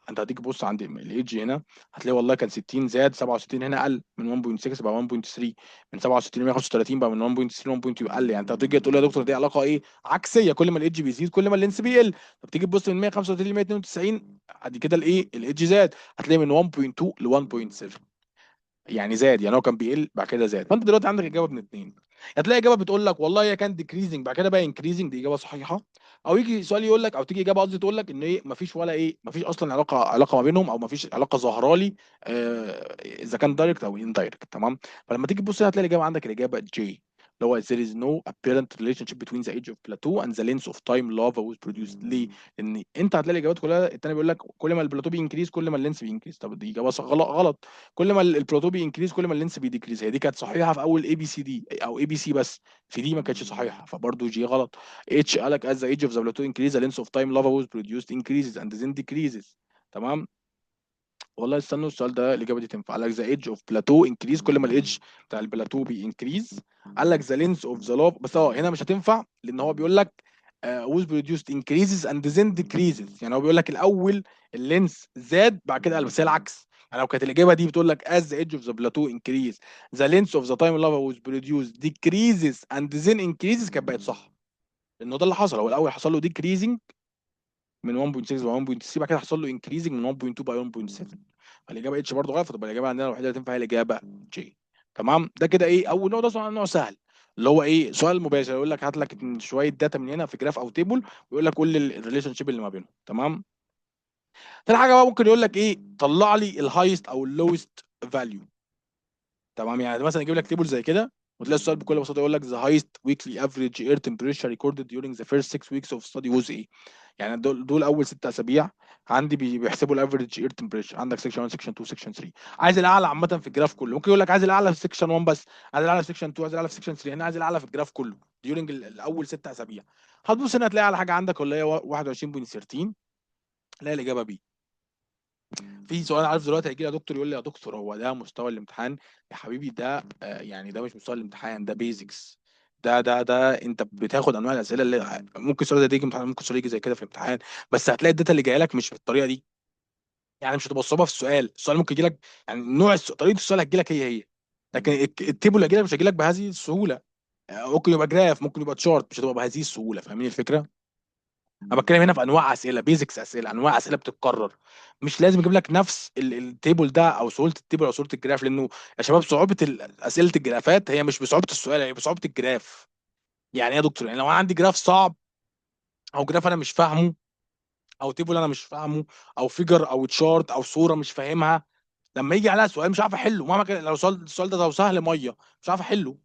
انت هتيجي تبص عند الايدج هنا، هتلاقي والله كان 60 زاد، 67 هنا قل من 1.6 بقى 1.3، من 67 ل 135 بقى من 1.3 ل 1.2 قل. يعني انت هتيجي تقول يا دكتور دي علاقه ايه؟ عكسيه، كل ما الايدج بيزيد كل ما اللينس بيقل. طب تيجي تبص من 135 ل 192، ادي كده الايه؟ الايدج زاد. هتلاقي من 1.2 ل 1.7، يعني زاد، يعني هو كان بيقل بعد كده زاد. فانت دلوقتي عندك اجابه من اثنين. هتلاقي اجابه بتقول لك والله هي كان ديكريزنج بعد كده بقى انكريزنج، دي اجابه صحيحه. او يجي سؤال يقول لك، او تيجي اجابه قصدي تقول لك ان ايه مفيش ولا ايه، مفيش اصلا علاقه ما بينهم، او مفيش علاقه ظاهره لي اذا كان دايركت او اندايركت. تمام، فلما تيجي تبص هتلاقي الاجابه عندك الاجابه جي، اللي هو there is no apparent relationship between the age of plateau and the length of time lava was produced. ليه؟ لان انت هتلاقي الاجابات كلها التاني بيقول لك كل ما البلاتو بينكريز كل ما اللينس بينكريز. طب دي اجابه غلط غلط. كل ما البلاتو بينكريز كل ما اللينس بيديكريز. هي دي كانت صحيحه في اول اي بي سي دي او اي بي سي بس، في دي ما كانتش صحيحه، فبرضه جي غلط. اتش قالك as the age of the plateau increase the length of time lava was produced increases and then decreases. تمام، والله استنوا، السؤال ده الاجابه دي تنفع. قال لك ذا ايدج اوف بلاتو انكريز، كل ما الايدج بتاع البلاتو بينكريز. قال لك ذا لينس اوف ذا لوب، بس هنا مش هتنفع لان هو بيقول لك was produced increases and then decreases. يعني هو بيقول لك الاول اللينس زاد بعد كده قل، بس هي العكس. يعني لو كانت الاجابه دي بتقول لك as the edge of the plateau increase the length of the time lava was produced decreases and then increases، كانت بقت صح. لانه ده اللي حصل، هو الاول حصل له decreasing من 1.6 ل 1.3، بعد كده حصل له انكريزنج من 1.2 ب 1.7. فالاجابه اتش برضه غلط، فتبقى الاجابه عندنا الوحيده اللي تنفع هي الاجابه جي. تمام، ده كده ايه اول نوع، ده نوع سهل اللي هو ايه سؤال مباشر، يقول لك هات لك شويه داتا من هنا في جراف او تيبل، ويقول لك قول لي الريليشن شيب اللي ما بينهم. تمام. تاني حاجه بقى ممكن يقول لك ايه، طلع لي الهايست او اللويست فاليو. تمام، يعني مثلا يجيب لك تيبل زي كده وتلاقي السؤال بكل بساطه يقول لك the highest weekly average air temperature recorded during the first 6 weeks of study was ايه. يعني دول اول 6 اسابيع عندي بيحسبوا الافريج اير تمبريتشر. عندك سيكشن 1 سيكشن 2 سيكشن 3. عايز الاعلى عامه في الجراف كله، ممكن يقول لك عايز الاعلى في سيكشن 1 بس، عايز الاعلى في سيكشن 2، عايز الاعلى في سيكشن 3. هنا عايز الاعلى في الجراف كله during الاول 6 اسابيع. هتبص هنا هتلاقي على حاجه عندك ولا هي 21.13، لا الاجابه بي. في سؤال عارف دلوقتي هيجي لي يا دكتور، يقول لي يا دكتور هو ده مستوى الامتحان؟ يا حبيبي ده يعني ده مش مستوى الامتحان، ده بيزكس. ده انت بتاخد انواع الاسئله اللي ممكن السؤال ده يجي امتحان، ممكن السؤال يجي زي كده في الامتحان، بس هتلاقي الداتا اللي جايه لك مش بالطريقه دي. يعني مش هتبقى صعوبه في السؤال ممكن يجي لك، يعني نوع طريقه السؤال هتجي لك هي، لكن التيبل اللي هيجي لك مش هيجي لك بهذه السهوله. ممكن يبقى جراف، ممكن يبقى تشارت، مش هتبقى بهذه السهوله. فاهمين الفكره؟ انا بتكلم هنا في انواع اسئله، بيزكس اسئله، انواع اسئله بتتكرر. مش لازم يجيب لك نفس التيبل ده او سهوله التيبل او سهوله الجراف، لانه يا شباب صعوبه اسئله الجرافات هي مش بصعوبه السؤال، هي بصعوبه الجراف. يعني ايه يا دكتور؟ يعني لو انا عندي جراف صعب، او جراف انا مش فاهمه، او تيبل انا مش فاهمه، او فيجر او تشارت او صوره مش فاهمها، لما يجي عليها سؤال مش عارف احله مهما كان. لو السؤال ده لو سهل ميه مش عارف احله،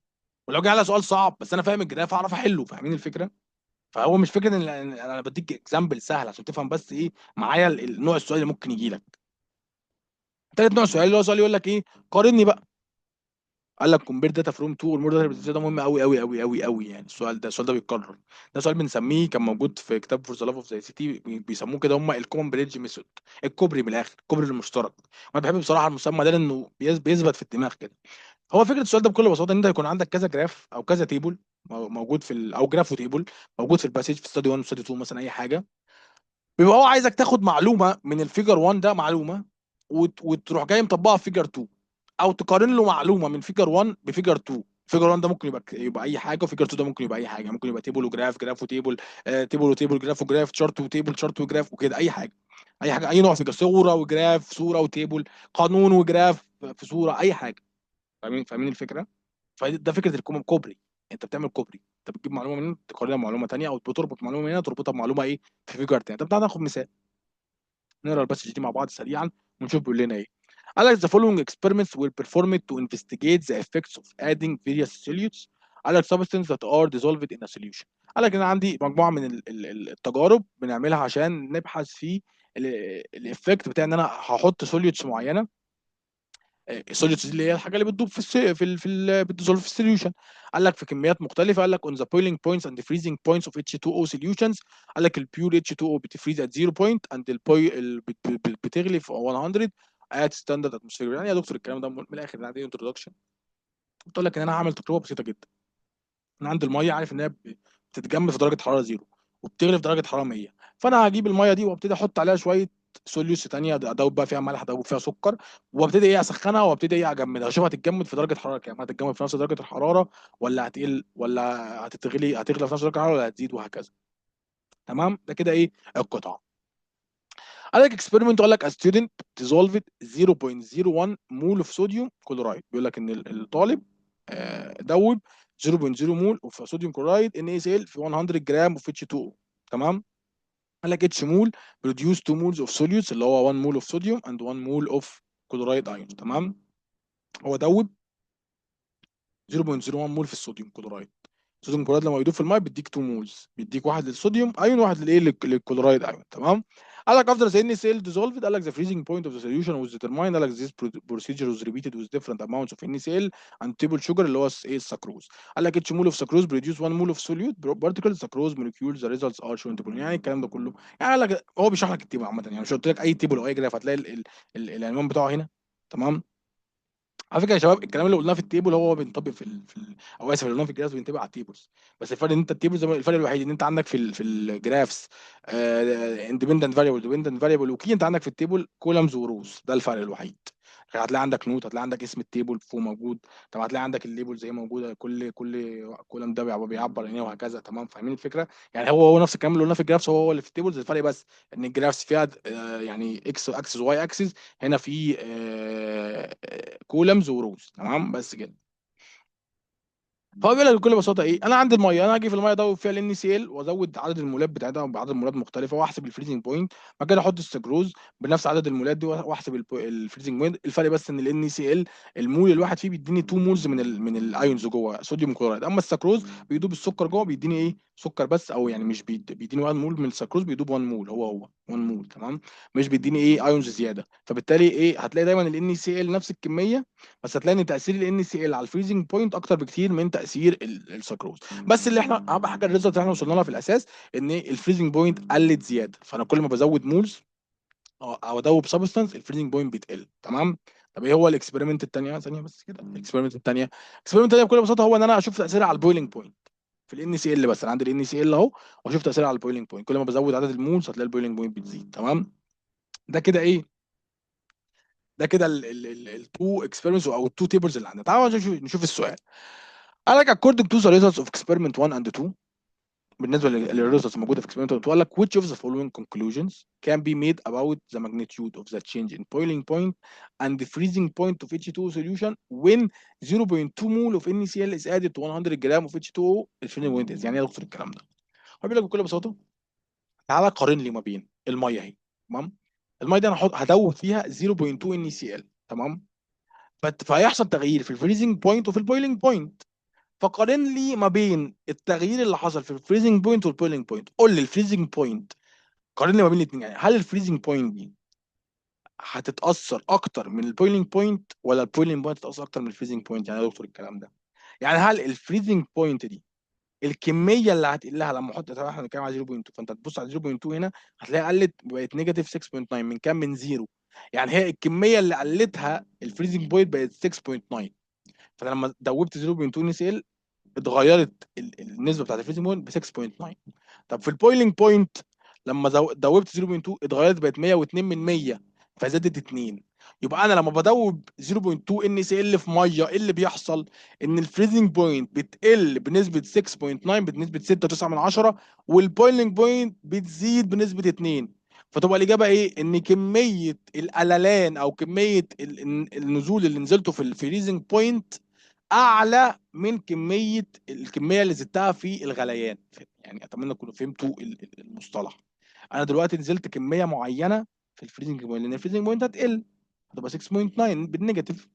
ولو جه على سؤال صعب بس انا فاهم الجراف اعرف احله. فاهمين الفكره؟ فهو مش فكره ان انا بديك اكزامبل سهل عشان تفهم بس ايه معايا النوع السؤال اللي ممكن يجي لك. تالت نوع سؤال اللي هو سؤال يقول لك ايه، قارني بقى. قال لك كومبير داتا فروم تو اور مور داتا. ده مهم قوي قوي قوي قوي قوي. يعني السؤال ده بيتكرر. ده سؤال بنسميه، كان موجود في كتاب فور ذا لاف اوف ذا سيتي، بيسموه كده هم الكومن بريدج ميثود، الكوبري من الاخر، الكوبري المشترك. وانا بحب بصراحه المسمى ده لانه بيثبت في الدماغ كده. هو فكره السؤال ده بكل بساطه ان انت يكون عندك كذا جراف او كذا تيبل موجود في او جراف وتيبل موجود في الباسيج في ستادي 1 وستادي 2 مثلا اي حاجه. بيبقى هو عايزك تاخد معلومه من الفيجر 1 ده، معلومه وتروح جاي مطبقها في فيجر 2، او تقارن له معلومه من فيجر 1 بفيجر 2. فيجر 1 ده ممكن يبقى اي حاجه، وفيجر 2 ده ممكن يبقى اي حاجه، ممكن يبقى تيبل وجراف، جراف وتيبل، تيبل وتيبل، جراف وجراف، شارت وتيبل، شارت وجراف وكده، اي حاجه. اي حاجه، اي نوع فيجر، صوره وجراف، صوره وتيبل، قانون وجراف في صوره، اي حاجه. فاهمين الفكره؟ فده فكره الكوبري. انت بتعمل كوبري، انت بتجيب معلومه من هنا تقارنها بمعلومه ثانيه، او بتربط معلومه من هنا تربطها بمعلومه ايه في فيجر ثاني. طب تعالى ناخد مثال، نقرا الباسج دي مع بعض سريعا ونشوف بيقول لنا ايه. قال لك the following experiments were performed to investigate the effects of adding various solutes. قال لك substances that are dissolved in a solution. قال لك انا عندي مجموعه من التجارب بنعملها عشان نبحث في الايفكت بتاع ان انا هحط سوليوتس معينه. السوليوتس دي اللي هي الحاجه اللي بتدوب في الس... في ال... في ال... بتديزولف في السوليوشن. قال لك في كميات مختلفه. قال لك on the boiling points and the freezing points of H2O solutions. قال لك البيور H2O بتفريز at 0 point and بتغلي في 100 at standard atmosphere. يعني يا دكتور الكلام ده من الاخر يعني دي introduction. قلت لك ان انا هعمل تجربه بسيطه جدا. انا عندي الميه عارف ان هي بتتجمد في درجه حراره 0 وبتغلي في درجه حراره 100. فانا هجيب الميه دي وابتدي احط عليها شويه سوليوس تانية، ادوب بقى فيها ملح، ادوب فيها سكر، وابتدي ايه اسخنها وابتدي ايه اجمدها، اشوف هتتجمد في درجه حراره كام، هتتجمد في نفس درجه الحراره ولا هتقل، ولا هتغلي في نفس درجه الحراره ولا هتزيد، وهكذا. تمام، ده كده ايه القطعه. قال لك اكسبيرمنت، قال لك a student dissolved 0.01 مول اوف صوديوم كلورايد. بيقول لك ان الطالب دوب 0.0 مول اوف صوديوم كلورايد NaCl في 100 جرام اوف H2O. تمام. قال لك اتش مول بروديوس 2 مولز اوف سوليوتس اللي هو 1 مول اوف صوديوم اند 1 مول اوف كلورايد ايون. تمام. هو دوب 0.01 مول في الصوديوم كلورايد. الصوديوم كلورايد لما يدوب في الميه بيديك 2 مولز، بيديك واحد للصوديوم ايون وواحد للايه للكلورايد ايون. تمام. قال لك after the NaCl dissolved، قال لك the freezing point of the solution was determined، قال لك this procedure was repeated with different amounts of NaCl and table sugar اللي هو ايه السكروز. قال لك each mole of sucrose produce 1 mole of solute particles sucrose molecules the results are shown table. يعني الكلام ده كله يعني قال لك هو بيشرح لك التيبل عامه، يعني مش قلت لك اي تيبل او اي جراف هتلاقي العنوان بتاعه هنا. تمام. على فكره يا شباب الكلام اللي قلناه في التيبل هو بينطبق او اسف اللي قلناه في الجراف بينطبق على التيبلز، بس الفرق ان انت التيبل زي الفرق الوحيد ان انت عندك في الجرافس اندبندنت فاريبل ديبندنت فاريبل وكي، انت عندك في التيبل كولمز وروز، ده الفرق الوحيد. هتلاقي عندك نوت، هتلاقي عندك اسم التيبل فوق موجود، طب هتلاقي عندك الليبل زي موجوده، كل كولم ده بيعبر عن ايه وهكذا. تمام فاهمين الفكره؟ يعني هو نفس الكلام اللي قلناه في الجرافس هو اللي في التيبلز، الفرق بس ان الجرافس فيها يعني اكس اكسس واي اكسس، هنا في كولمز وروز. تمام بس كده. فهو بيقول لك بكل بساطه ايه، انا عندي الميه، انا هاجي في الميه ادوب فيها الان سي ال وازود عدد المولات بتاعتها بعدد مولات مختلفه واحسب الفريزنج بوينت، بعد كده احط السكروز بنفس عدد المولات دي واحسب الفريزنج بوينت. الفرق بس ان الان سي ال المول الواحد فيه بيديني 2 مولز من الايونز جوه صوديوم كلورايد، اما السكروز بيدوب السكر جوه بيديني ايه سكر بس، او يعني مش بيديني 1 مول من السكروز، بيدوب 1 مول هو 1 مول. تمام. مش بيديني ايه ايونز زياده، فبالتالي ايه هتلاقي دايما الان سي ال نفس الكميه، بس هتلاقي ان تاثير ال NaCl على الفريزنج بوينت اكتر بكتير من تاثير السكروز. بس اللي احنا اهم حاجه الريزلت اللي احنا وصلنا لها في الاساس ان الفريزنج بوينت قلت زياده، فانا كل ما بزود مولز او ادوب سبستانس الفريزنج بوينت بتقل. تمام. طب ايه هو الاكسبيرمنت الثانيه؟ ثانيه بس كده. الاكسبيرمنت الثانيه بكل بساطه هو ان انا اشوف تاثيرها على البويلنج بوينت في ال NaCl. بس انا عندي ال NaCl اهو، واشوف تاثيرها على البويلنج بوينت، كل ما بزود عدد المولز هتلاقي البويلنج بوينت بتزيد. تمام. ده كده ايه، ده كده التو اكسبيرمنتس او التو تيبلز اللي عندنا. تعالوا نشوف السؤال. قال لك according to the results of experiment 1 and 2، بالنسبه للريزلتس الموجوده في experiment 1 قال لك which of the following conclusions can be made about the magnitude of the change in boiling point and the freezing point of H2O solution when 0.2 mole of NaCl is added to 100 gram of H2O. الفريزنج بوينت يعني ايه يا دكتور الكلام ده؟ هو بيقول لك بكل بساطه تعالى قارن لي ما بين الميه اهي. تمام. الميه دي انا هدوب فيها 0.2 NaCl. تمام. فهيحصل تغيير في الفريزنج بوينت وفي البويلنج بوينت، فقارن لي ما بين التغيير اللي حصل في الفريزنج بوينت والبويلنج بوينت. قول لي الفريزنج بوينت، قارن لي ما بين الاثنين، يعني هل الفريزنج بوينت دي هتتاثر اكتر من البويلنج بوينت ولا البويلنج بوينت تتاثر اكتر من الفريزنج بوينت؟ يعني يا دكتور الكلام ده يعني هل الفريزنج بوينت دي الكميه اللي هتقلها لما احط، طبعا احنا بنتكلم على 0.2، فانت تبص على 0.2 هنا هتلاقيها قلت بقت نيجاتيف 6.9 من كام؟ من زيرو. يعني هي الكميه اللي قلتها الفريزنج بوينت بقت 6.9، فانا لما دوبت 0.2 NaCl اتغيرت النسبه بتاعت الفريزنج بوينت ب 6.9. طب في البويلنج بوينت لما دوبت 0.2 اتغيرت بقت 102 من 100، فزادت 2. يبقى انا لما بدوب 0.2 NaCl في ميه ايه اللي بيحصل؟ ان الفريزنج بوينت بتقل بنسبه 6.9 بنسبه 6.9 من 10، والبويلنج بوينت بتزيد بنسبه 2. فتبقى الاجابه ايه؟ ان كميه القللان او كميه النزول اللي نزلته في الفريزنج بوينت اعلى من الكميه اللي زدتها في الغليان. يعني اتمنى تكونوا فهمتوا المصطلح. انا دلوقتي نزلت كميه معينه في الفريزنج بوينت لان الفريزنج بوينت هتقل، هتبقى 6.9 بالنيجاتيف.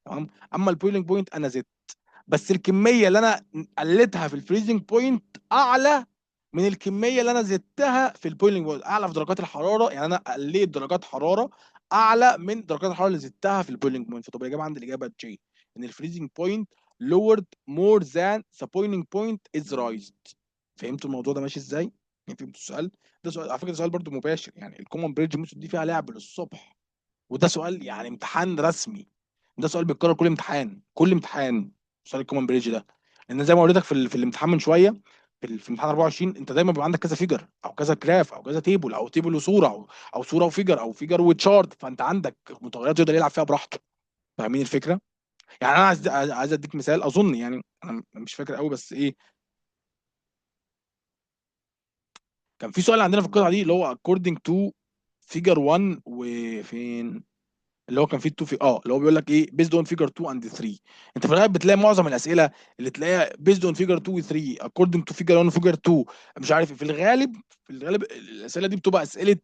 تمام. اما البويلنج بوينت انا زدت، بس الكميه اللي انا قلتها في الفريزنج بوينت اعلى من الكميه اللي انا زدتها في البويلنج بوينت، اعلى في درجات الحراره، يعني انا قليت درجات حراره اعلى من درجات الحراره اللي زدتها في البويلنج بوينت. فتبقى الاجابه عند الاجابه جي، ان الفريزنج بوينت lowered more than the boiling point is raised. فهمتوا الموضوع ده ماشي ازاي؟ يعني فهمتوا السؤال ده؟ سؤال على فكره سؤال برضو مباشر، يعني الكومن بريدج ميثود دي فيها لعب للصبح، وده سؤال يعني امتحان رسمي، ده سؤال بيتكرر كل امتحان كل امتحان، سؤال الكومن بريدج ده. لان زي ما قلت لك في الامتحان من شويه، في الامتحان 24 انت دايما بيبقى عندك كذا فيجر او كذا جراف او كذا تيبل او تيبل وصوره او صوره وفيجر او فيجر وتشارت، فانت عندك متغيرات يقدر يلعب فيها براحته. فاهمين الفكره؟ يعني انا عايز اديك مثال اظن، يعني انا مش فاكر قوي بس ايه، كان في سؤال عندنا في القطعه دي اللي هو according to figure 1 وفين، اللي هو كان فيه 2 في اللي هو بيقول لك ايه based on figure 2 and 3. انت في الغالب بتلاقي معظم الاسئله اللي تلاقيها based on figure 2 و 3 according to figure 1 و figure 2 مش عارف إيه. في الغالب الاسئله دي بتبقى اسئله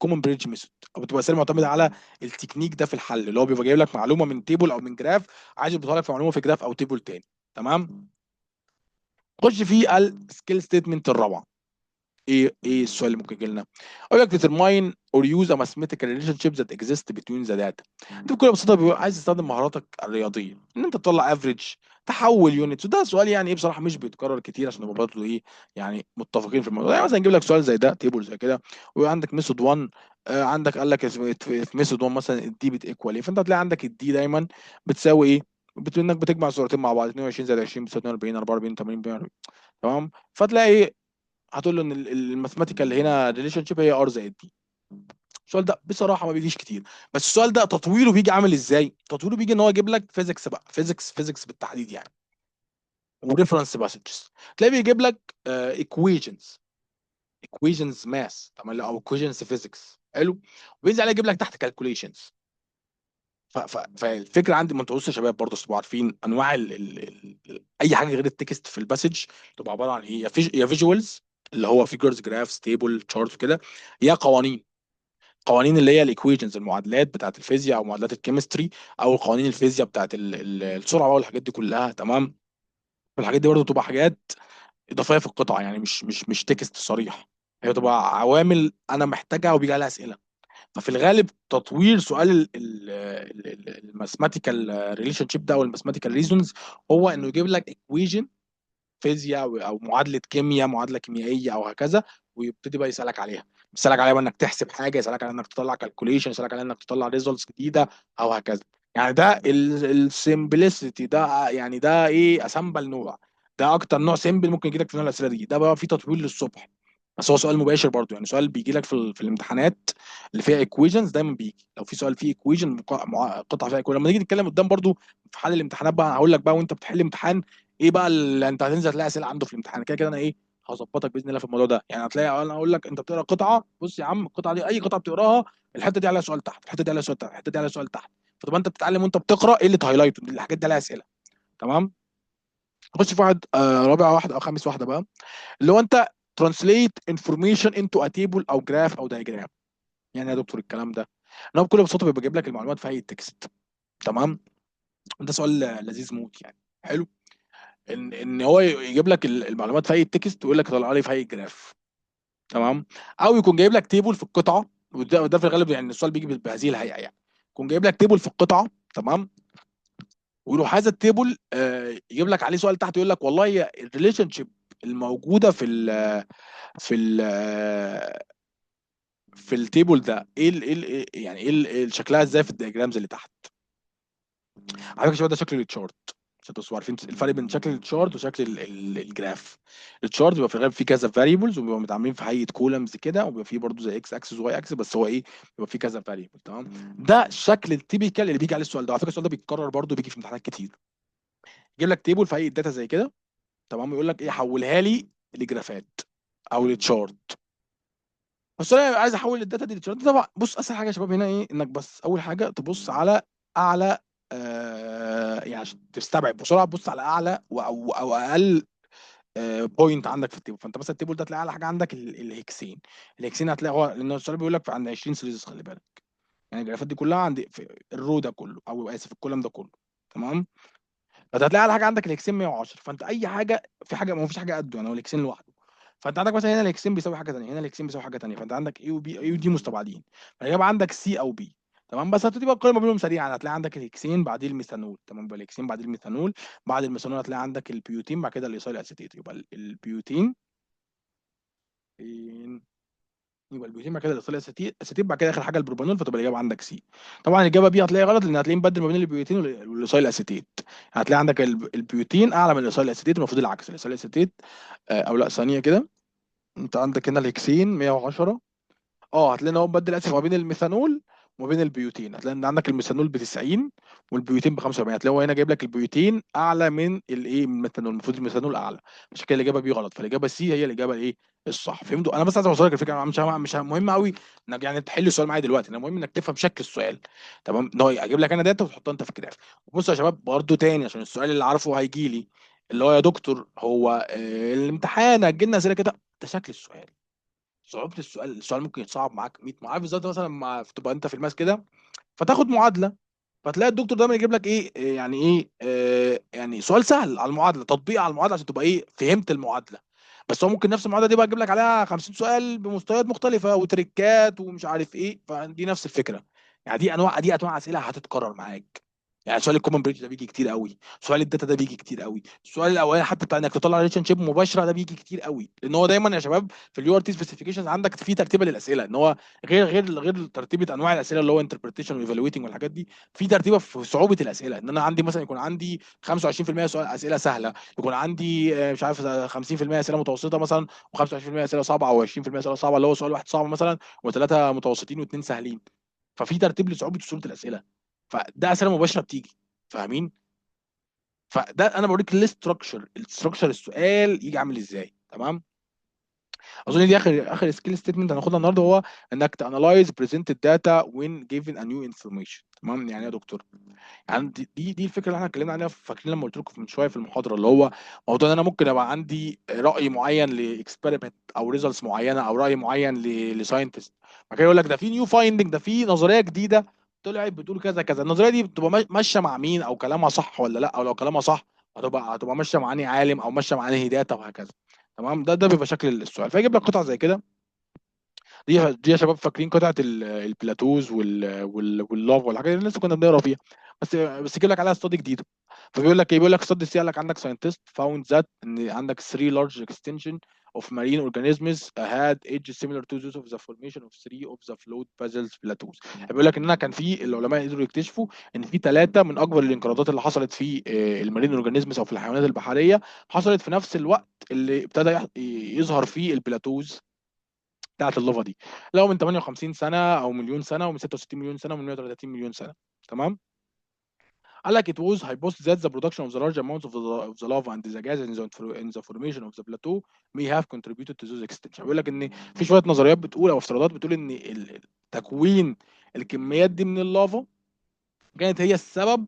common bridge method، او بتبقى اسئله معتمده على التكنيك ده في الحل، اللي هو بيبقى جايب لك معلومه من تيبل او من جراف، عايز يبقى لك في معلومه في جراف او تيبل تاني. تمام. خش في السكيل ستيتمنت الرابعه. ايه السؤال اللي ممكن يجي لنا؟ اقول لك determine or use a mathematical relationship that exists between the data. انت بكل بساطه بيبقى عايز تستخدم مهاراتك الرياضيه ان انت تطلع افريج، تحول يونتس. وده سؤال يعني ايه بصراحه مش بيتكرر كتير عشان نبقى برضه ايه يعني متفقين في الموضوع. يعني مثلا نجيب لك سؤال زي ده، تيبل زي كده، وعندك ميثود 1. عندك قال لك في ميثود 1 مثلا الدي بتيكوال ايه، فانت هتلاقي عندك الدي دايما بتساوي ايه؟ انك بتجمع صورتين مع بعض، 22 زائد 20 بتساوي 42، 44، 80، 42. تمام. فتلاقي ايه؟ هتقول له ان الماثيماتيكال هنا ريليشن شيب هي ار زائد دي. السؤال ده بصراحه ما بيجيش كتير، بس السؤال ده تطويره بيجي عامل ازاي؟ تطويره بيجي ان هو يجيب لك فيزيكس بقى، فيزيكس بالتحديد يعني، وريفرنس باسجز. تلاقيه بيجيب لك ايكويشنز ماس تمام، او ايكويشنز فيزيكس. حلو. وبينزل عليه يجيب لك تحت كالكوليشنز. فالفكره عندي، ما انتوا بصوا يا شباب برضه تبقوا عارفين انواع اي حاجه غير التكست في الباسج تبقى عباره عن ايه؟ يا فيجوالز اللي هو فيجرز، جرافس، تيبل، تشارت كده، يا قوانين. قوانين اللي هي الايكويشنز، المعادلات بتاعت الفيزياء او معادلات الكيمستري، او قوانين الفيزياء بتاعت السرعه بقى والحاجات دي كلها. تمام. والحاجات دي برضه تبقى حاجات اضافيه في القطعه، يعني مش تكست صريح. هي تبقى عوامل انا محتاجها وبيجي عليها اسئله. ففي الغالب تطوير سؤال الماثماتيكال ريليشن شيب ده او الماثماتيكال ريزونز هو انه يجيب لك ايكويجن فيزياء او معادله كيمياء، معادله كيميائيه او هكذا، ويبتدي بقى يسالك عليها. يسالك عليها بقى انك تحسب حاجه، يسالك على انك تطلع كالكوليشن، يسالك على انك تطلع ريزلتس جديده او هكذا. يعني ده السمبلسيتي ده، يعني ده ايه؟ اسامبل نوع. ده اكتر نوع سيمبل ممكن يجي لك في نوع الاسئله دي. ده بقى فيه تطوير للصبح. بس هو سؤال مباشر برضو، يعني سؤال بيجي لك في الامتحانات اللي فيها ايكويشنز دايما بيجي. لو في سؤال فيه ايكويشن، قطعه فيها ايكويشن، لما نيجي نتكلم قدام برضو في حل الامتحانات بقى هقول لك بقى وانت بتحل امتحان ايه بقى اللي انت هتنزل تلاقي اسئله عنده في الامتحان. كده كده انا ايه هظبطك باذن الله في الموضوع ده. يعني هتلاقي انا اقول لك انت بتقرا قطعه، بص يا عم القطعه دي اي قطعه بتقراها الحته دي عليها سؤال تحت، الحته دي عليها سؤال تحت، الحته دي عليها سؤال تحت. فتبقى انت بتتعلم وانت بتقرا ايه اللي تهايلايت الحاجات دي عليها اسئله. تمام. نخش في واحد رابع واحده او خامس واحده بقى، اللي هو انت translate information into a table او جراف او diagram. يعني يا دكتور الكلام ده انا بكل بساطه بيبقى جايب لك المعلومات في هيئه تكست. تمام. ده سؤال لذيذ موت يعني. حلو. ان هو يجيب لك المعلومات في هيئه تكست ويقول لك طلع لي في هيئه جراف. تمام. او يكون جايب لك تيبل في القطعه، وده في الغالب يعني السؤال بيجي بهذه الهيئه يعني. يكون جايب لك تيبل في القطعه. تمام. ويروح هذا التيبل يجيب لك عليه سؤال تحت يقول لك والله هي الريليشن شيب الموجوده في ال في التيبل ده ايه يعني ايه شكلها ازاي في الدياجرامز اللي تحت. على فكره شباب ده شكل التشارت، عشان تبقوا عارفين الفرق بين شكل التشارت وشكل الجراف. التشارت بيبقى في الغالب فيه كذا فاريبلز وبيبقوا متعاملين في هيئه كولمز كده، وبيبقى فيه برضو زي اكس اكسس وواي اكسس، بس هو ايه بيبقى فيه كذا فاريبل. تمام. ده الشكل التيبيكال اللي بيجي عليه السؤال ده. على فكره السؤال ده بيتكرر برضو، بيجي في امتحانات كتير. يجيب لك تيبل في هيئه داتا زي كده. تمام. ويقول لك ايه حولها لي لجرافات او لتشارت. بس انا عايز احول الداتا دي لتشارت. طبعا بص اسهل حاجه يا شباب هنا ايه؟ انك بس اول حاجه تبص على اعلى يعني عشان تستبعد بسرعه تبص على اعلى او اقل بوينت عندك في التيبل. فانت مثلا التيبل ده تلاقي اعلى حاجه عندك الهكسين. الهكسين هتلاقي هو لان السؤال بيقول لك عند 20 سيريز، خلي بالك. يعني الجرافات دي كلها عند في الرو ده كله، او اسف الكولم ده كله. تمام. فانت هتلاقي اعلى حاجه عندك الاكسين 110. فانت اي حاجه في حاجه ما فيش حاجه قده، يعني هو الاكسين لوحده. فانت عندك مثلا هنا الاكسين بيساوي حاجه ثانيه، هنا الاكسين بيساوي حاجه ثانيه. فانت عندك اي وبي، اي ودي مستبعدين. فهيبقى عندك سي او بي. تمام. بس هتبتدي بقى القارنه ما بينهم سريعا. هتلاقي عندك الاكسين بعديه الميثانول. تمام. يبقى الاكسين بعديه الميثانول. بعد الميثانول هتلاقي عندك البيوتين، بعد كده الايثايل اسيتيت. يبقى البيوتين يبقى البيوتين بعد كده الايثايل اسيتيت بعد كده اخر حاجه البروبانول. فتبقى الاجابه عندك سي. طبعا الاجابه بي هتلاقي غلط لان هتلاقيه مبدل ما بين البيوتين والايثايل اسيتيت. هتلاقي عندك البيوتين اعلى من الايثايل اسيتيت، المفروض العكس. الايثايل اسيتيت او لا ثانيه كده، انت عندك هنا الهكسين 110. هتلاقي ان هو مبدل اسف ما بين الميثانول وما بين البيوتين. هتلاقي ان عندك الميثانول ب 90 والبيوتين ب 45. هتلاقي هو هنا جايب لك البيوتين اعلى من الايه، من الميثانول. المفروض الميثانول اعلى. عشان كده الاجابه بي غلط. فالاجابه سي هي الاجابه الايه الصح. فهمتوا؟ انا بس عايز اوصل لك الفكره. أنا مش مهم قوي انك يعني تحل السؤال معايا دلوقتي. انا المهم انك تفهم شكل السؤال. تمام. ان هو اجيب لك انا داتا وتحطها انت في الجراف. وبص يا شباب برضو تاني عشان السؤال اللي عارفه هيجي لي، اللي هو يا دكتور هو الامتحان هتجي لنا اسئله كده. ده شكل السؤال، صعوبه السؤال. السؤال ممكن يتصعب معاك 100 عارف بالظبط. مثلا لما تبقى انت في الماس كده فتاخد معادله، فتلاقي الدكتور دايما يجيب لك ايه يعني ايه يعني سؤال سهل على المعادله، تطبيق على المعادله عشان تبقى ايه فهمت المعادله. بس هو ممكن نفس المعادله دي بقى يجيب لك عليها 50 سؤال بمستويات مختلفه وتريكات ومش عارف ايه، فدي نفس الفكره. يعني دي انواع اسئله هتتكرر معاك. يعني سؤال الكومن بريدج ده بيجي كتير قوي، سؤال الداتا ده بيجي كتير قوي، السؤال الاولاني حتى بتاع انك تطلع ريليشن شيب مباشره ده بيجي كتير قوي، لان هو دايما يا شباب في اليو ار تي سبيسيفيكيشنز عندك في ترتيبه للاسئله، ان هو غير ترتيبه انواع الاسئله اللي هو انتربريتيشن وايفالويتنج والحاجات دي، في ترتيبه في صعوبه الاسئله. ان انا عندي مثلا يكون عندي 25% سؤال اسئله سهله، يكون عندي مش عارف 50% اسئله متوسطه مثلا، و25% اسئله صعبه، او 20% اسئله صعبه اللي هو سؤال واحد صعب مثلا، وثلاثه متوسطين واثنين سهلين. ففي ترتيب لصعوبه صوره الاسئله، فده اسئله مباشره بتيجي. فاهمين؟ فده انا بوريك الاستراكشر السؤال يجي عامل ازاي. تمام. اظن دي اخر سكيل ستيتمنت هناخدها النهارده، هو انك تانلايز بريزنت الداتا وين جيفن ا نيو انفورميشن. تمام. يعني ايه يا دكتور؟ يعني دي الفكره اللي احنا اتكلمنا عليها، فاكرين لما قلت لكم من شويه في المحاضره، اللي هو موضوع ان انا ممكن ابقى عندي راي معين لاكسبيرمنت او ريزلتس معينه، او راي معين لساينتست، بعد كده يقول لك ده في نيو فايندنج، ده في نظريه جديده طلعت بتقول كذا كذا. النظريه دي بتبقى ماشيه مع مين، او كلامها صح ولا لا، او لو كلامها صح هتبقى ماشيه مع انهي عالم، او ماشيه مع انهي داتا، وهكذا. تمام. ده بيبقى شكل السؤال، فيجيب لك قطع زي كده. دي يا شباب فاكرين قطعه البلاتوز واللاف والحاجات اللي لسه كنا بنقرا فيها، بس يجيب لك عليها استادي جديده. فبيقول لك ايه؟ بيقول لك استادي سي، قال لك عندك ساينتست فاوند ذات ان عندك 3 large extension of marine organisms had age similar to those of the formation of 3 of the float basalt plateaus. بيقول لك ان انا كان في العلماء قدروا يكتشفوا ان في ثلاثه من اكبر الانقراضات اللي حصلت في المارين اورجانيزمز او في الحيوانات البحريه، حصلت في نفس الوقت اللي ابتدى يظهر فيه البلاتوز بتاعت اللوفا دي، لو من 58 سنه او مليون سنه، ومن 66 مليون سنه، ومن 130 مليون سنه. تمام. قال لك it was hypothesized that the production of the large amounts of the lava and the gas in the formation of the plateau may have contributed to those extinction. بيقول لك ان في شويه نظريات بتقول او افتراضات بتقول ان تكوين الكميات دي من اللافا كانت هي السبب